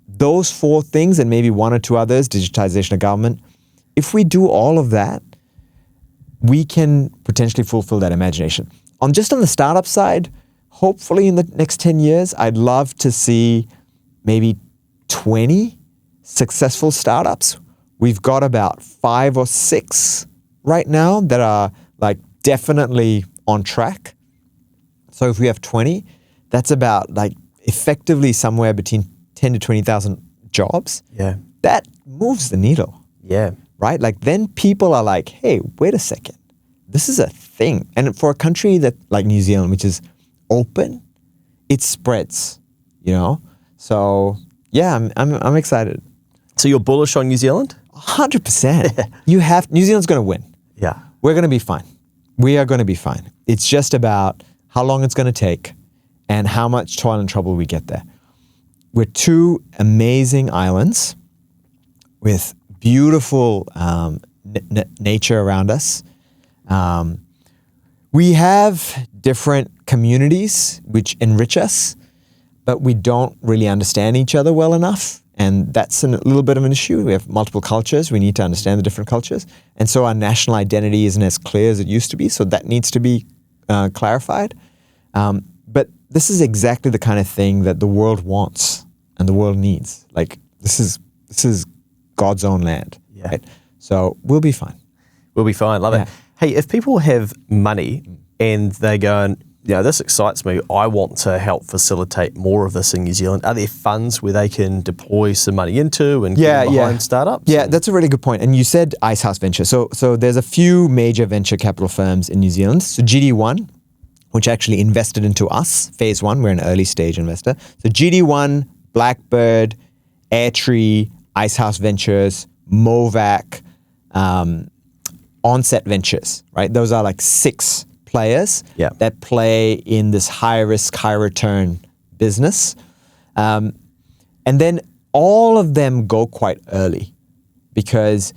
Those 4 things and maybe 1 or 2 others, digitization of government, if we do all of that, we can potentially fulfill that imagination. On the startup side, hopefully in the next 10 years, I'd love to see maybe 20 successful startups. We've got about 5 or 6 right now that are like definitely on track. So if we have 20, that's about like effectively somewhere between 10 to 20,000 jobs. Yeah. That moves the needle. Yeah. Right? Like then people are like, hey, wait a second. This is a thing. And for a country that like New Zealand, which is open, it spreads, So yeah, I'm excited. So you're bullish on New Zealand? 100%. New Zealand's going to win. Yeah. We're going to be fine. We are going to be fine. It's just about how long it's going to take and how much toil and trouble we get there. We're 2 amazing islands with beautiful nature around us. We have different communities which enrich us, but we don't really understand each other well enough. And that's a little bit of an issue. We have multiple cultures. We need to understand the different cultures. And so our national identity isn't as clear as it used to be. So that needs to be clarified. But this is exactly the kind of thing that the world wants and the world needs. Like this is God's own land. Yeah. Right? So we'll be fine. We'll be fine. Love it. Hey, if people have money and they go and, this excites me, I want to help facilitate more of this in New Zealand, are there funds where they can deploy some money into and get behind startups? Yeah, that's a really good point. And you said Icehouse Venture. So there's a few major venture capital firms in New Zealand. So GD1, which actually invested into us, phase 1, we're an early stage investor. So GD1, Blackbird, Airtree, Icehouse Ventures, Movac, Onset Ventures, right? Those are like 6 players that play in this high risk, high return business. And then all of them go quite early because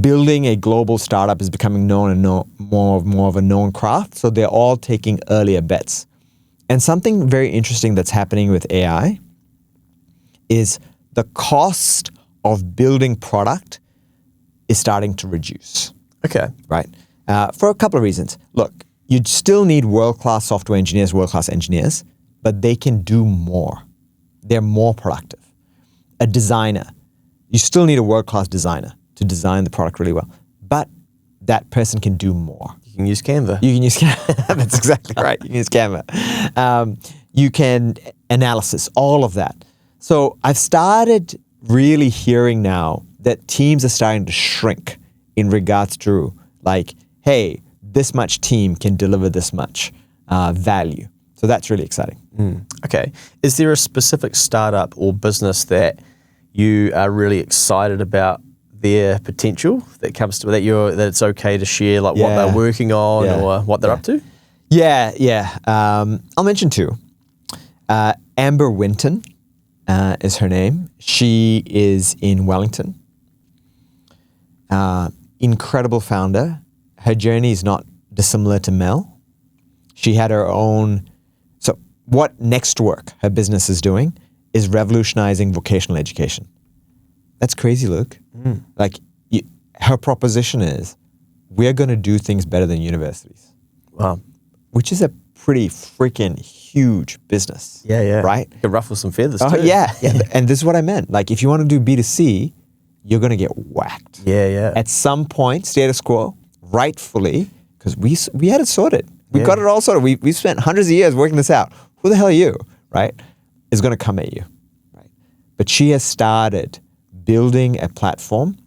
building a global startup is becoming more of a known craft. So they're all taking earlier bets. And something very interesting that's happening with AI is the cost of building product is starting to reduce. Okay. Right. For a couple of reasons. Look, you'd still need world-class software engineers, world-class engineers, but they can do more. They're more productive. A designer, you still need a world-class designer to design the product really well, but that person can do more. You can use Canva. You can use Canva. That's exactly right. You can use Canva. You can analysis, all of that. So I've started really hearing now that teams are starting to shrink in regards to like, hey, this much team can deliver this much value. So that's really exciting. Okay. Is there a specific startup or business that you are really excited about their potential that comes to that it's okay to share, like what they're working on or what they're up to? Yeah. I'll mention 2. Amber Winton is her name. She is in Wellington. Incredible founder. Her journey is not dissimilar to Mel. She had her own. So what Nextwork, her business, is doing is revolutionizing vocational education. That's crazy, Luke. Like her proposition is, we're going to do things better than universities. Wow. Which is a pretty freaking huge business. Yeah. Right? You could ruffle some feathers too. Yeah. And this is what I meant. Like if you want to do B2C, you're going to get whacked. Yeah. At some point, status quo, rightfully, because we had it sorted. We got it all sorted. We spent hundreds of years working this out. Who the hell are you, right? Is going to come at you, right? But she has started building a platform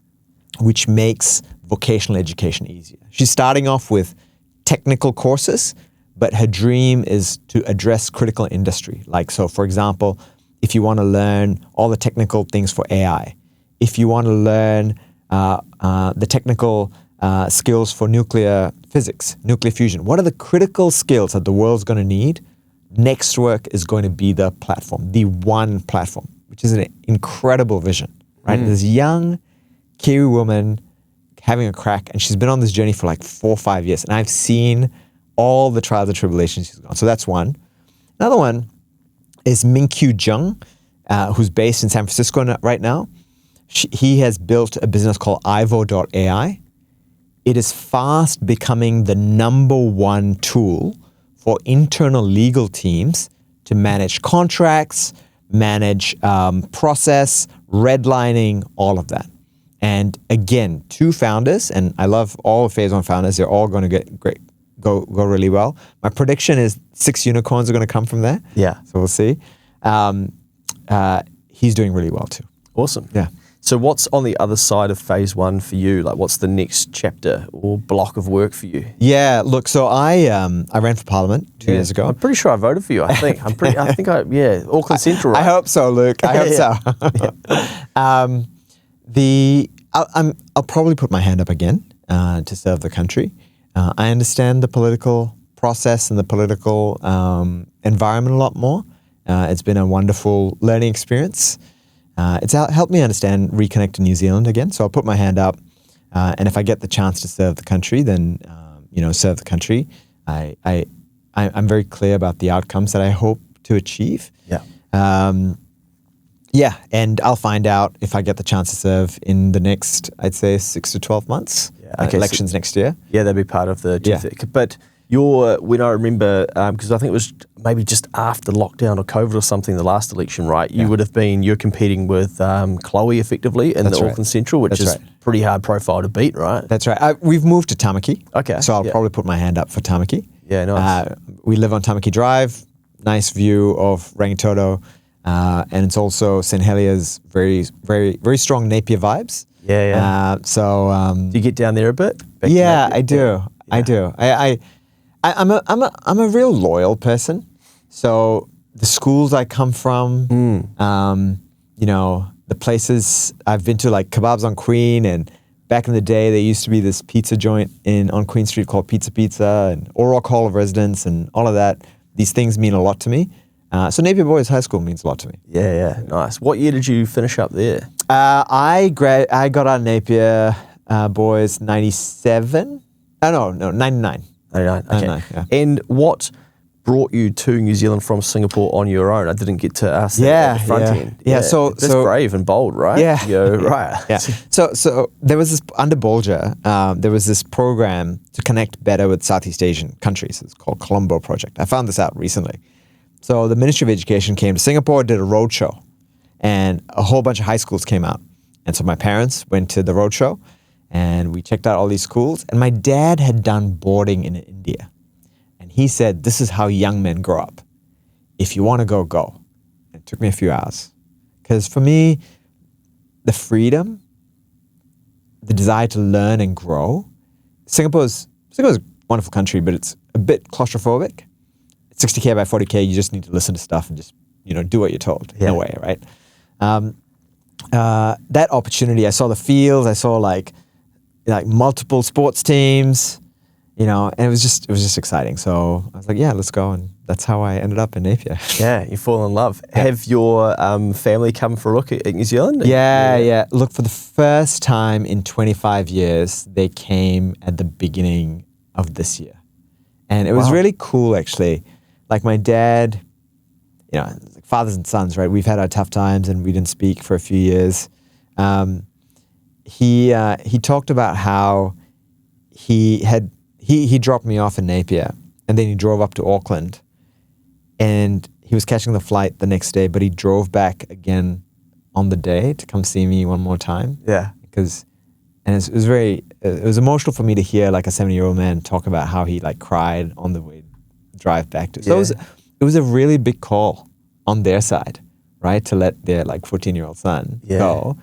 which makes vocational education easier. She's starting off with technical courses, but her dream is to address critical industry. Like, so for example, if you want to learn all the technical things for AI, if you want to learn the technical skills for nuclear physics, nuclear fusion, what are the critical skills that the world's going to need? Nextwork is going to be the platform, the one platform, which is an incredible vision, right? This young Kiwi woman having a crack, and she's been on this journey for like 4 or 5 years, and I've seen all the trials and tribulations she's gone. So that's one. Another one is Minkyu Jung, who's based in San Francisco right now. He has built a business called Ivo.ai. It is fast becoming the number one tool for internal legal teams to manage contracts, manage process, redlining, all of that. And again, 2 founders, and I love all of Phase 1 founders. They're all going to go really well. My prediction is 6 unicorns are going to come from there. Yeah. So we'll see. He's doing really well too. Awesome. Yeah. So what's on the other side of Phase 1 for you? Like, what's the next chapter or block of work for you? Yeah, look, so I ran for Parliament 2 years ago. I'm pretty sure I voted for you. I think Auckland Central. Right? I hope so, Luke. I hope so. I'll probably put my hand up again to serve the country. I understand the political process and the political environment a lot more. It's been a wonderful learning experience. It's helped me understand, reconnect to New Zealand again. So I'll put my hand up, and if I get the chance to serve the country, then serve the country. I'm very clear about the outcomes that I hope to achieve. Yeah. And I'll find out if I get the chance to serve in the next, I'd say, 6 to 12 months. Yeah. Okay, elections next year. Yeah, that'd be part of the. But when I remember, because I think it was maybe just after lockdown or COVID or something, the last election, right? You're competing with Chloe effectively in Auckland Central, which is pretty hard profile to beat, right? That's right. We've moved to Tamaki. Okay. So I'll probably put my hand up for Tamaki. Yeah, nice. We live on Tamaki Drive, nice view of Rangitoto, and it's also St. Heliers, very, very, very strong Napier vibes. Yeah. Do you get down there a bit? Yeah, I do. I do. I'm a real loyal person. So the schools I come from, the places I've been to, like Kebabs on Queen, and back in the day, there used to be this pizza joint on Queen Street called Pizza, and O'Rourke Hall of Residence, and all of that. These things mean a lot to me. So Napier Boys High School means a lot to me. Yeah, nice. What year did you finish up there? I got out of Napier Boys 97. No, 99. 99, okay. 99, yeah. And what brought you to New Zealand from Singapore on your own? I didn't get to ask that at the front end. Yeah, so that's brave and bold, right? Yeah. Right. Yeah. So there was this, under Bolger, there was this program to connect better with Southeast Asian countries. It's called Colombo Project. I found this out recently. So the Ministry of Education came to Singapore, did a roadshow, and a whole bunch of high schools came out. And so my parents went to the roadshow, and we checked out all these schools. And my dad had done boarding in India. And he said, this is how young men grow up. If you want to go, go. It took me a few hours. Because for me, the freedom, the desire to learn and grow, Singapore's a wonderful country, but it's a bit claustrophobic. 60K by 40K, you just need to listen to stuff and just, do what you're told in a way, right? That opportunity, I saw the fields, I saw like multiple sports teams, and it was just exciting. So I was like, yeah, let's go. And that's how I ended up in Napier. Yeah, you fall in love. Yeah. Have your family come for a look at New Zealand? Yeah. Look, for the first time in 25 years, they came at the beginning of this year. And it was really cool, actually. Like my dad, fathers and sons, right? We've had our tough times and we didn't speak for a few years. He talked about how he dropped me off in Napier and then he drove up to Auckland and he was catching the flight the next day, but he drove back again on the day to come see me one more time. Yeah. It was emotional for me to hear like a 70-year-old man talk about how he like cried on the way drive back to. So it was a really big call on their side, right? To let their like 14-year-old son go.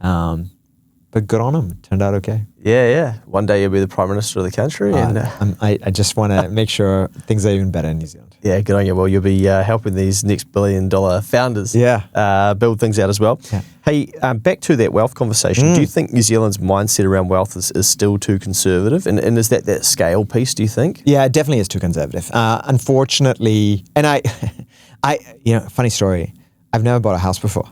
But good on him. It turned out okay. Yeah. One day you'll be the Prime Minister of the country. I just want to make sure things are even better in New Zealand. Yeah, good on you. Well, you'll be helping these next billion-dollar founders build things out as well. Yeah. Hey, back to that wealth conversation. Do you think New Zealand's mindset around wealth is still too conservative? And is that scale piece, do you think? Yeah, it definitely is too conservative. Unfortunately, and I funny story, I've never bought a house before.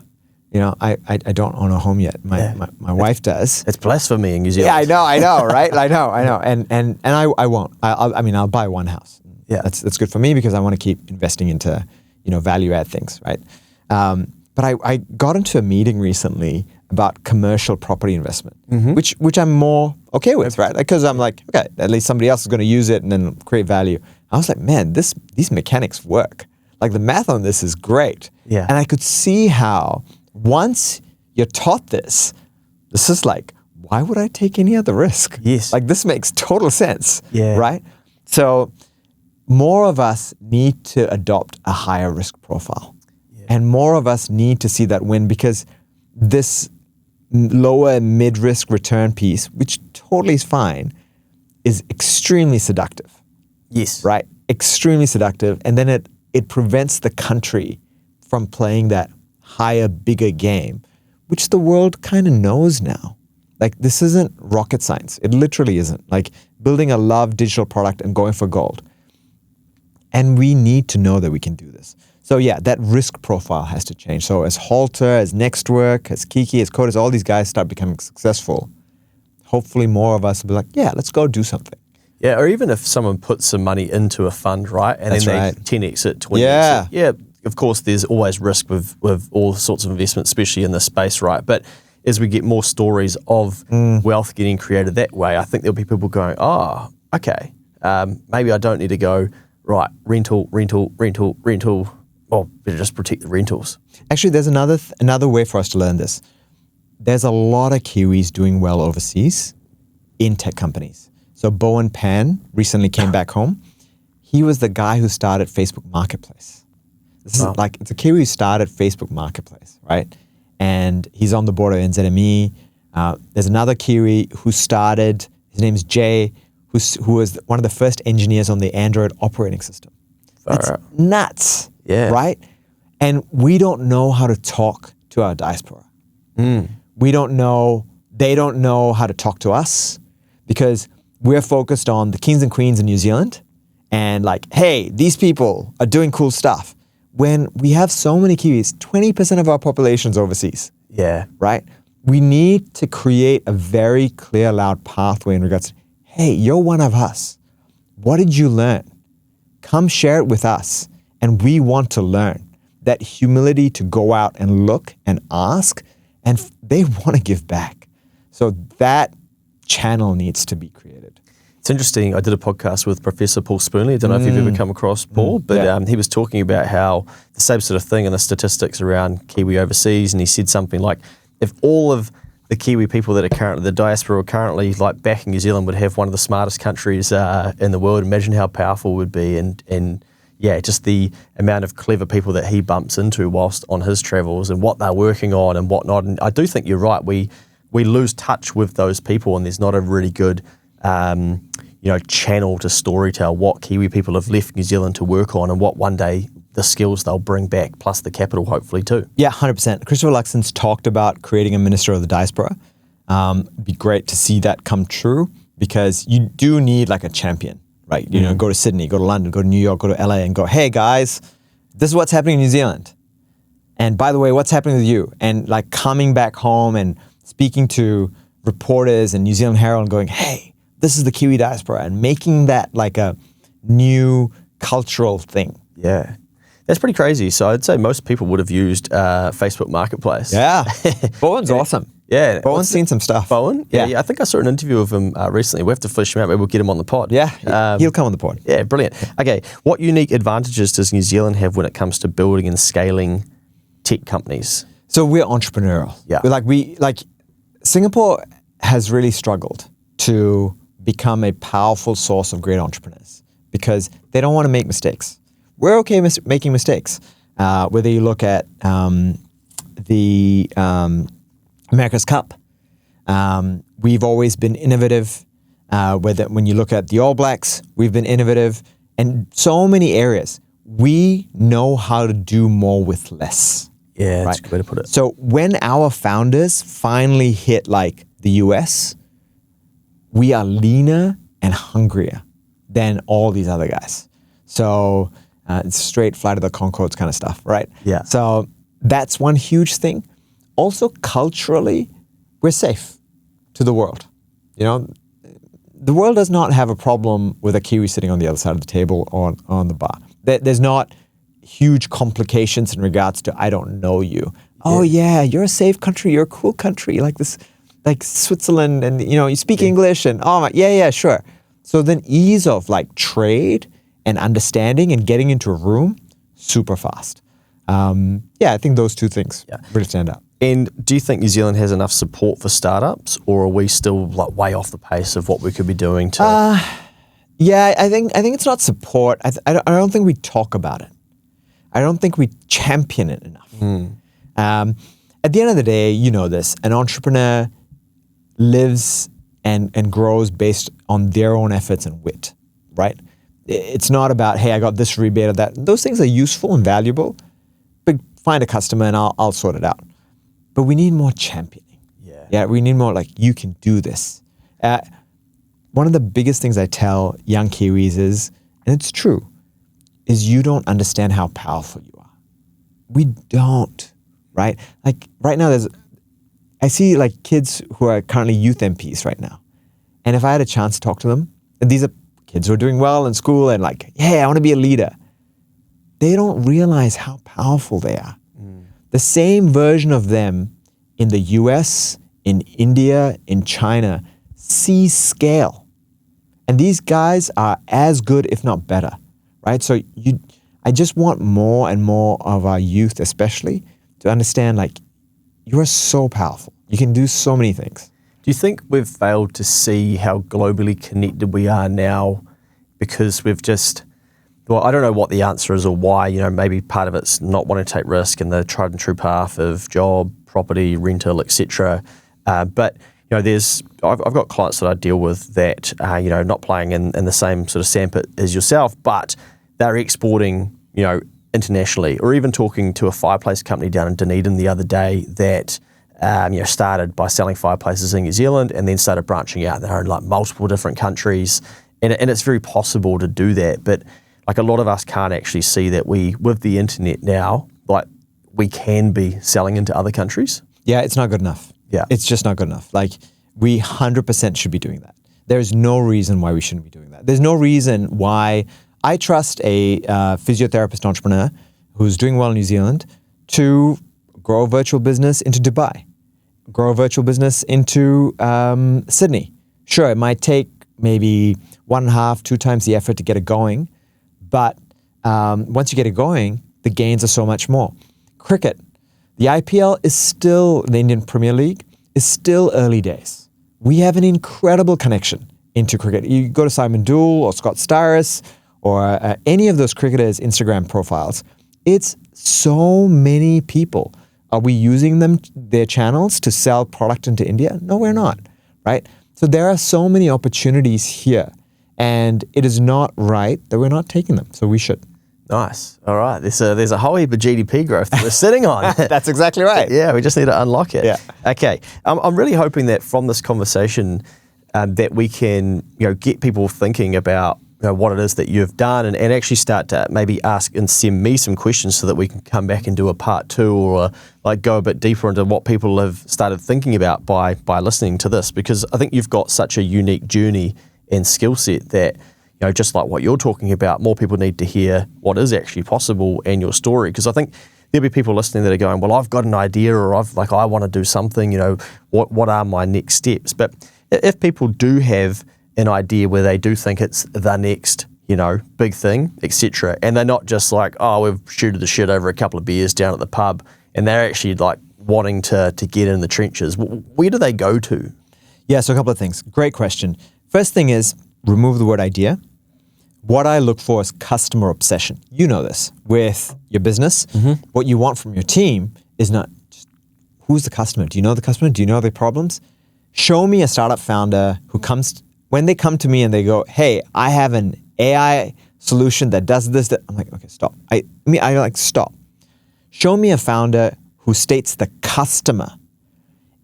You know, I don't own a home yet. My wife does. It's blasphemy in New Zealand. Yeah, I know, right? I know. And I won't. I'll buy one house. Yeah. That's good for me because I want to keep investing into, value add things, right? But I got into a meeting recently about commercial property investment, which I'm more okay with, right? Because I'm like, okay, at least somebody else is going to use it and then create value. I was like, man, these mechanics work. Like the math on this is great. Yeah. And I could see how once you're taught this is like, why would I take any other risk? Yes. Like this makes total sense, Yeah. right? So more of us need to adopt a higher risk profile. Yeah. And more of us need to see that win because this lower mid-risk return piece, which totally is fine, is extremely seductive. Yes. Right? Extremely seductive. And then it prevents the country from playing that higher, bigger game, which the world kind of knows now. Like this isn't rocket science. It literally isn't. Like building a love digital product and going for gold. And we need to know that we can do this. So yeah, that risk profile has to change. So as Halter, as Nextwork, as Kiki, as Code, as all these guys start becoming successful, hopefully more of us will be like, yeah, let's go do something. Yeah, or even if someone puts some money into a fund, right, and That's then right. they 10x it, 20x Yeah. it. Yeah, of course, there's always risk with all sorts of investments, especially in this space, right? But as we get more stories of wealth getting created that way, I think there'll be people going, oh, okay, maybe I don't need to go, right, rental. Well, better just protect the rentals. Actually, there's another way for us to learn this. There's a lot of Kiwis doing well overseas in tech companies. So Bowen Pan recently came back home. He was the guy who started Facebook Marketplace. This is like, it's a Kiwi who started Facebook Marketplace, right? And he's on the board of NZME. There's another Kiwi who started, his name's Jay, who was one of the first engineers on the Android operating system. That's nuts, right? And we don't know how to talk to our diaspora. We don't know, they don't know how to talk to us because we're focused on the kings and queens in New Zealand and like, hey, these people are doing cool stuff. When we have so many Kiwis, 20% of our population's overseas. Yeah. Right? We need to create a very clear, loud pathway in regards to, hey, you're one of us. What did you learn? Come share it with us. And we want to learn. That humility to go out and look and ask, and they want to give back. So that channel needs to be created. It's interesting. I did a podcast with Professor Paul Spoonley. I don't know if you've ever come across Paul, but he was talking about how the same sort of thing and the statistics around Kiwi overseas. And he said something like, if all of the Kiwi people that are currently, the diaspora are currently like back in New Zealand would have one of the smartest countries in the world, imagine how powerful it would be. And yeah, just the amount of clever people that he bumps into whilst on his travels and what they're working on and whatnot. And I do think you're right. We lose touch with those people and there's not a really good channel to storytell what Kiwi people have left New Zealand to work on and what one day the skills they'll bring back, plus the capital hopefully too. Yeah, 100%. Christopher Luxon's talked about creating a minister of the diaspora. It'd be great to see that come true because you do need like a champion, right? You know, go to Sydney, go to London, go to New York, go to LA and go, hey guys, this is what's happening in New Zealand. And by the way, what's happening with you? And like coming back home and speaking to reporters and New Zealand Herald and going, hey, this is the Kiwi diaspora and making that like a new cultural thing. Yeah. That's pretty crazy. So I'd say most people would have used Facebook Marketplace. Yeah. Bowen's awesome. Yeah. Bowen's seen some stuff. Bowen? Yeah. I think I saw an interview of him recently. We have to flesh him out. Maybe we'll get him on the pod. Yeah. He'll come on the pod. Yeah, brilliant. Okay. What unique advantages does New Zealand have when it comes to building and scaling tech companies? So we're entrepreneurial. Yeah. We're like Singapore has really struggled to become a powerful source of great entrepreneurs because they don't want to make mistakes. We're okay making mistakes. Whether you look at the America's Cup, we've always been innovative. When you look at the All Blacks, we've been innovative. And so many areas, we know how to do more with less. Yeah, that's a good way to put it. So when our founders finally hit like the US, we are leaner and hungrier than all these other guys. So it's straight Flight of the Conchords kind of stuff, right? Yeah. So that's one huge thing. also culturally, we're safe to the world. You know, the world does not have a problem with a Kiwi sitting on the other side of the table or on the bar. There's not huge complications in regards to, I don't know you. Oh yeah, you're a safe country, you're a cool country, like this, like Switzerland, and you know, you speak English, and oh my, yeah, sure. So then ease of like trade and understanding and getting into a room, super fast. I think those two things really stand out. And do you think New Zealand has enough support for startups, or are we still like way off the pace of what we could be doing to? I think it's not support. I don't think we talk about it. I don't think we champion it enough. At the end of the day, you know this, an entrepreneur lives and grows based on their own efforts and wit, right? It's not about, hey, I got this rebate or that. Those things are useful and valuable, but find a customer and I'll sort it out. But we need more championing. Yeah, we need more like, you can do this. One of the biggest things I tell young Kiwis is, and it's true, is you don't understand how powerful you are. We don't, right? Like right now I see like kids who are currently youth MPs right now. And if I had a chance to talk to them, and these are kids who are doing well in school and like, hey, I want to be a leader. They don't realize how powerful they are. The same version of them in the US, in India, in China, sees scale. And these guys are as good, if not better, right? So I just want more and more of our youth especially to understand like, you are so powerful. You can do so many things. Do you think we've failed to see how globally connected we are now because we've just, well, I don't know what the answer is or why, you know, maybe part of it's not wanting to take risk in the tried and true path of job, property, rental, etc. But, you know, I've got clients that I deal with that, you know, not playing in the same sort of sandpit as yourself, but they're exporting, you know, internationally, or even talking to a fireplace company down in Dunedin the other day that, you know, started by selling fireplaces in New Zealand and then started branching out. They're in like multiple different countries, and it's very possible to do that. But like a lot of us can't actually see that with the internet now, like we can be selling into other countries. Yeah, it's not good enough. Yeah. It's just not good enough. Like we 100% should be doing that. There's no reason why we shouldn't be doing that. There's no reason why I trust a physiotherapist entrepreneur who's doing well in New Zealand to grow a virtual business into Dubai, grow a virtual business into Sydney. Sure, it might take maybe 1.5, 2 times the effort to get it going, but once you get it going, the gains are so much more. Cricket, the IPL is still, the Indian Premier League, is still early days. We have an incredible connection into cricket. You go to Simon Dooll or Scott Starris or any of those cricketers' Instagram profiles, it's so many people. Are we using their channels to sell product into India? No, we're not, right? So there are so many opportunities here, and it is not right that we're not taking them. So we should. Nice. All right. There's a whole heap of GDP growth that we're sitting on. That's exactly right. Yeah, we just need to unlock it. Yeah. Okay. I'm really hoping that from this conversation that we can, you know, get people thinking about, you know, what it is that you've done and actually start to maybe ask and send me some questions so that we can come back and do a part 2 or like go a bit deeper into what people have started thinking about by listening to this, because I think you've got such a unique journey and skill set that, you know, just like what you're talking about, more people need to hear what is actually possible and your story. Because I think there'll be people listening that are going, well, I've got an idea, or I want to do something, you know, what are my next steps? But if people do have an idea where they do think it's the next, you know, big thing, etc., and they're not just like, oh, we've shooted the shit over a couple of beers down at the pub, and they're actually like wanting to get in the trenches, where do they go to? Yeah, so a couple of things. Great question. First thing is remove the word idea. What I look for is customer obsession. You know this with your business. Mm-hmm. What you want from your team is not just, who's the customer? Do you know the customer? Do you know their problems? Show me a startup founder who comes, when they come to me and they go, hey, I have an AI solution that does this, that. I'm like, okay, stop. I like, stop. Show me a founder who states the customer.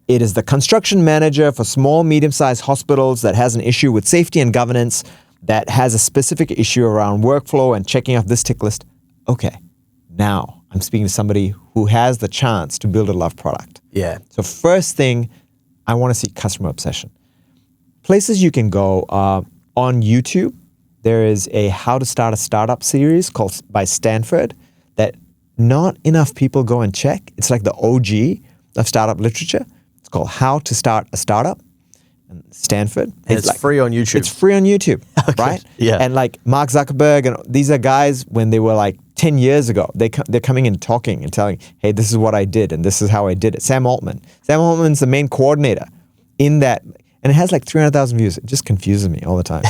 It is the construction manager for small, medium-sized hospitals that has an issue with safety and governance, that has a specific issue around workflow and checking off this tick list. Okay, now I'm speaking to somebody who has the chance to build a love product. Yeah. So first thing, I want to see customer obsession. Places you can go on YouTube. There is a How to Start a Startup series by Stanford that not enough people go and check. It's like the OG of startup literature. It's called How to Start a Startup. And Stanford. And it's like, free on YouTube. It's free on YouTube, right? Yeah. And like Mark Zuckerberg, and these are guys when they were like 10 years ago, they're coming and talking and telling, hey, this is what I did and this is how I did it. Sam Altman's the main coordinator in that, and it has like 300,000 views. It just confuses me all the time.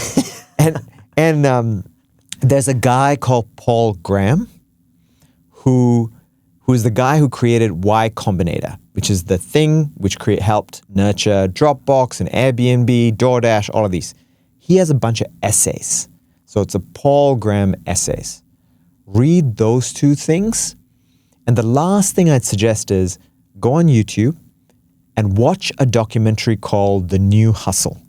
and there's a guy called Paul Graham who is the guy who created Y Combinator, which is the thing which helped nurture Dropbox and Airbnb, DoorDash, all of these. He has a bunch of essays. So it's a Paul Graham essays. Read those two things. And the last thing I'd suggest is go on YouTube and watch a documentary called The New Hustle.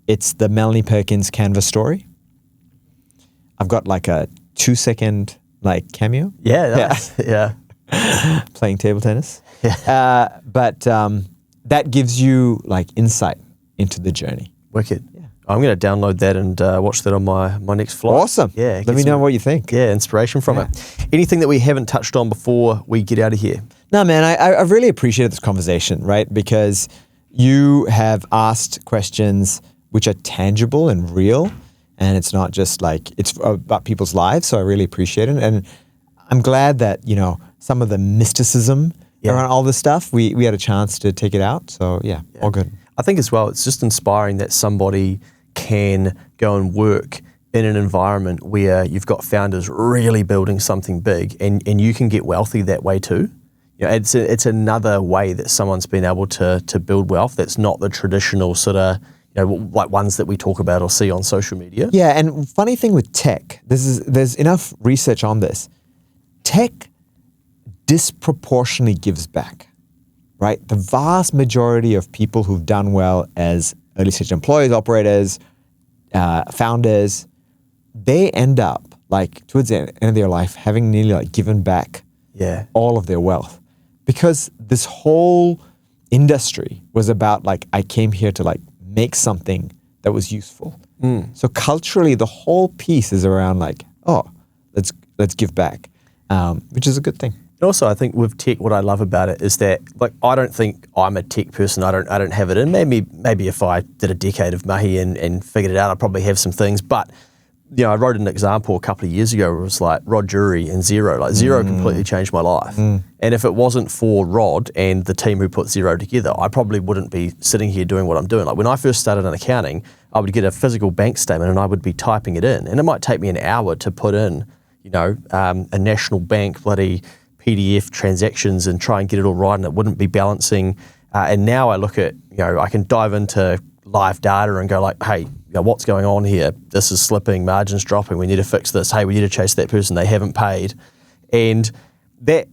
It's the Melanie Perkins Canva story. I've got like a 2-second like cameo. Yeah, nice. Yeah. Playing table tennis. Yeah. But that gives you like insight into the journey. Wicked. Yeah. I'm going to download that and watch that on my next flight. Awesome. Yeah. Let me know what you think. Yeah, inspiration from it. Anything that we haven't touched on before we get out of here? No, man, I really appreciated this conversation, right? Because you have asked questions which are tangible and real, and it's not just like, it's about people's lives, so I really appreciate it. And I'm glad that, you know, some of the mysticism around all this stuff, we had a chance to take it out, so yeah, all good. I think as well, it's just inspiring that somebody can go and work in an environment where you've got founders really building something big, and you can get wealthy that way too. You know, it's another way that someone's been able to build wealth that's not the traditional sort of, you know, like ones that we talk about or see on social media. Yeah, and funny thing with tech, there's enough research on this. Tech disproportionately gives back, right? The vast majority of people who've done well as early stage employees, operators, founders, they end up like towards the end of their life having nearly like given back all of their wealth, because this whole industry was about like, I came here to like make something that was useful. So culturally, the whole piece is around like, oh, let's give back, which is a good thing. And also, I think with tech, what I love about it is that, like, I don't think I'm a tech person. I don't have it in. Maybe if I did a decade of mahi and figured it out, I'd probably have some things. But, you know, I wrote an example a couple of years ago where it was like Rod Jury and Xero. Like Xero completely changed my life. And if it wasn't for Rod and the team who put Xero together, I probably wouldn't be sitting here doing what I'm doing. Like when I first started in accounting, I would get a physical bank statement and I would be typing it in. And it might take me an hour to put in, you know, a national bank bloody PDF transactions and try and get it all right, and it wouldn't be balancing. And now I look at, you know, I can dive into live data and go like, hey, you know, what's going on here? This is slipping, margins dropping, we need to fix this. Hey, we need to chase that person, they haven't paid. And that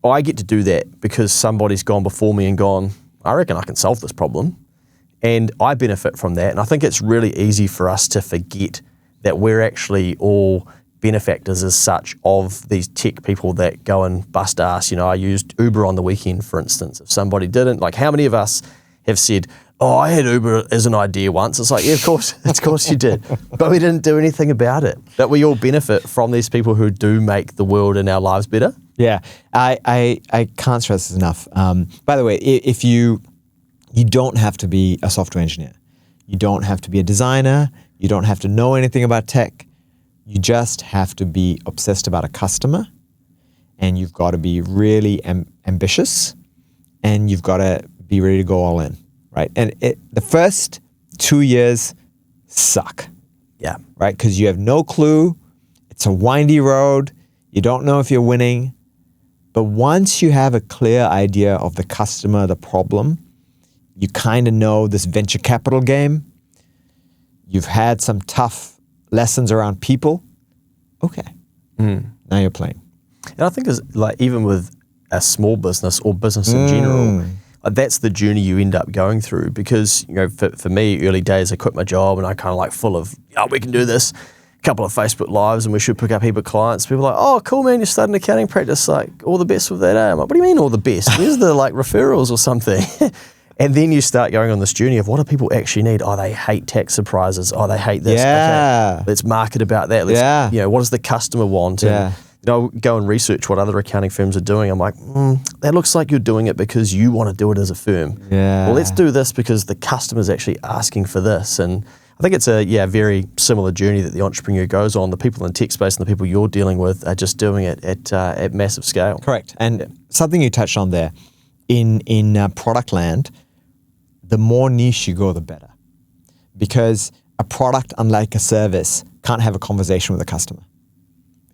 I get to do that because somebody's gone before me and gone, I reckon I can solve this problem. And I benefit from that. And I think it's really easy for us to forget that we're actually all benefactors as such of these tech people that go and bust ass. You know, I used Uber on the weekend, for instance. If somebody didn't, like how many of us have said, oh, I had Uber as an idea once. It's like, yeah, of course you did. But we didn't do anything about it. But we all benefit from these people who do make the world and our lives better. Yeah, I can't stress this enough. By the way, if you don't have to be a software engineer. You don't have to be a designer. You don't have to know anything about tech. You just have to be obsessed about a customer, and you've got to be really ambitious, and you've got to be ready to go all in, right? And the first 2 years suck. Yeah. Right? Because you have no clue. It's a windy road. You don't know if you're winning. But once you have a clear idea of the customer, the problem, you kind of know this venture capital game. You've had some tough lessons around people. Okay. Now you're playing. And I think it's like even with a small business or business in general, that's the journey you end up going through, because, you know, for me, early days, I quit my job and I kind of like full of, oh, we can do this. couple of Facebook Lives and we should pick up a heap of clients. People are like, oh, cool, man, you started an accounting practice. Like, all the best with that. I'm like, what do you mean all the best? Where's the like referrals or something? And then you start going on this journey of what do people actually need? Oh, they hate tax surprises. Oh, they hate this. Yeah. Okay, let's market about that. Let's, you know, what does the customer want? And, you know, go and research what other accounting firms are doing. I'm like, that looks like you're doing it because you want to do it as a firm. Yeah. Well, let's do this because the customer's actually asking for this. And I think it's a very similar journey that the entrepreneur goes on. The people in the tech space and the people you're dealing with are just doing it at massive scale. Correct. And something you touched on there, in product land, the more niche you go, the better. Because a product, unlike a service, can't have a conversation with a customer.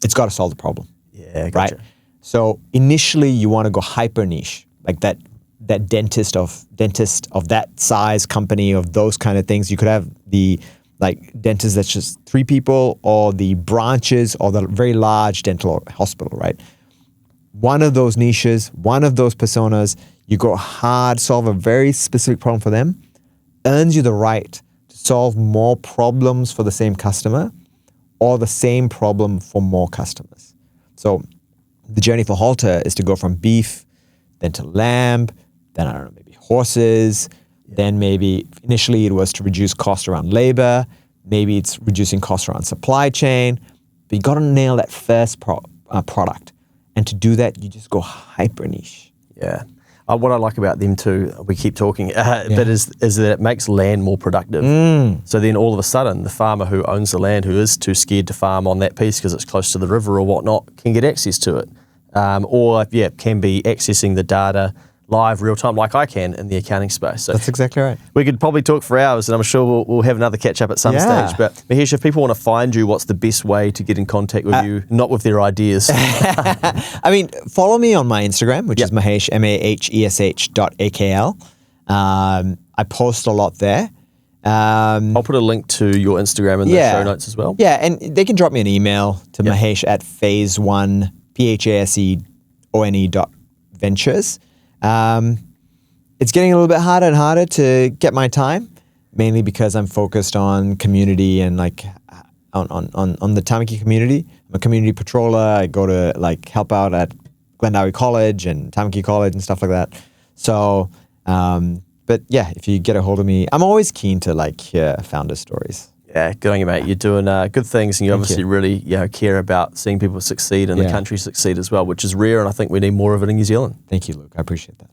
It's got to solve the problem. Yeah, gotcha. Right? So initially you want to go hyper niche, like that dentist of that size company, of those kind of things. You could have the like dentist that's just 3 people, or the branches, or the very large dental hospital, right? One of those niches, one of those personas, you go hard, solve a very specific problem for them, earns you the right to solve more problems for the same customer, or the same problem for more customers. So the journey for Halter is to go from beef, then to lamb, then I don't know, maybe horses, then maybe initially it was to reduce cost around labor, maybe it's reducing costs around supply chain, but you got to nail that first product. And to do that, you just go hyper niche. Yeah. What I like about them too, we keep talking, but is that it makes land more productive. So then all of a sudden, the farmer who owns the land, who is too scared to farm on that piece because it's close to the river or whatnot, can get access to it. Or can be accessing the data live, real time, like I can in the accounting space. So that's exactly right. We could probably talk for hours, and I'm sure we'll have another catch up at some stage. But Mahesh, if people want to find you, what's the best way to get in contact with you, not with their ideas? I mean, follow me on my Instagram, which is Mahesh, mahesh.akl. I post a lot there. I'll put a link to your Instagram in the show notes as well. Yeah, and they can drop me an email to Mahesh at phase1, PHASEONE.ventures. It's getting a little bit harder and harder to get my time, mainly because I'm focused on community and like on the Tamaki community. I'm a community patroller. I go to like help out at Glendowie College and Tamaki College and stuff like that. So, but yeah, if you get a hold of me, I'm always keen to like hear founder stories. Yeah, good on you, mate. You're doing good things, and you obviously really care about seeing people succeed and the country succeed as well, which is rare, and I think we need more of it in New Zealand. Thank you, Luke. I appreciate that.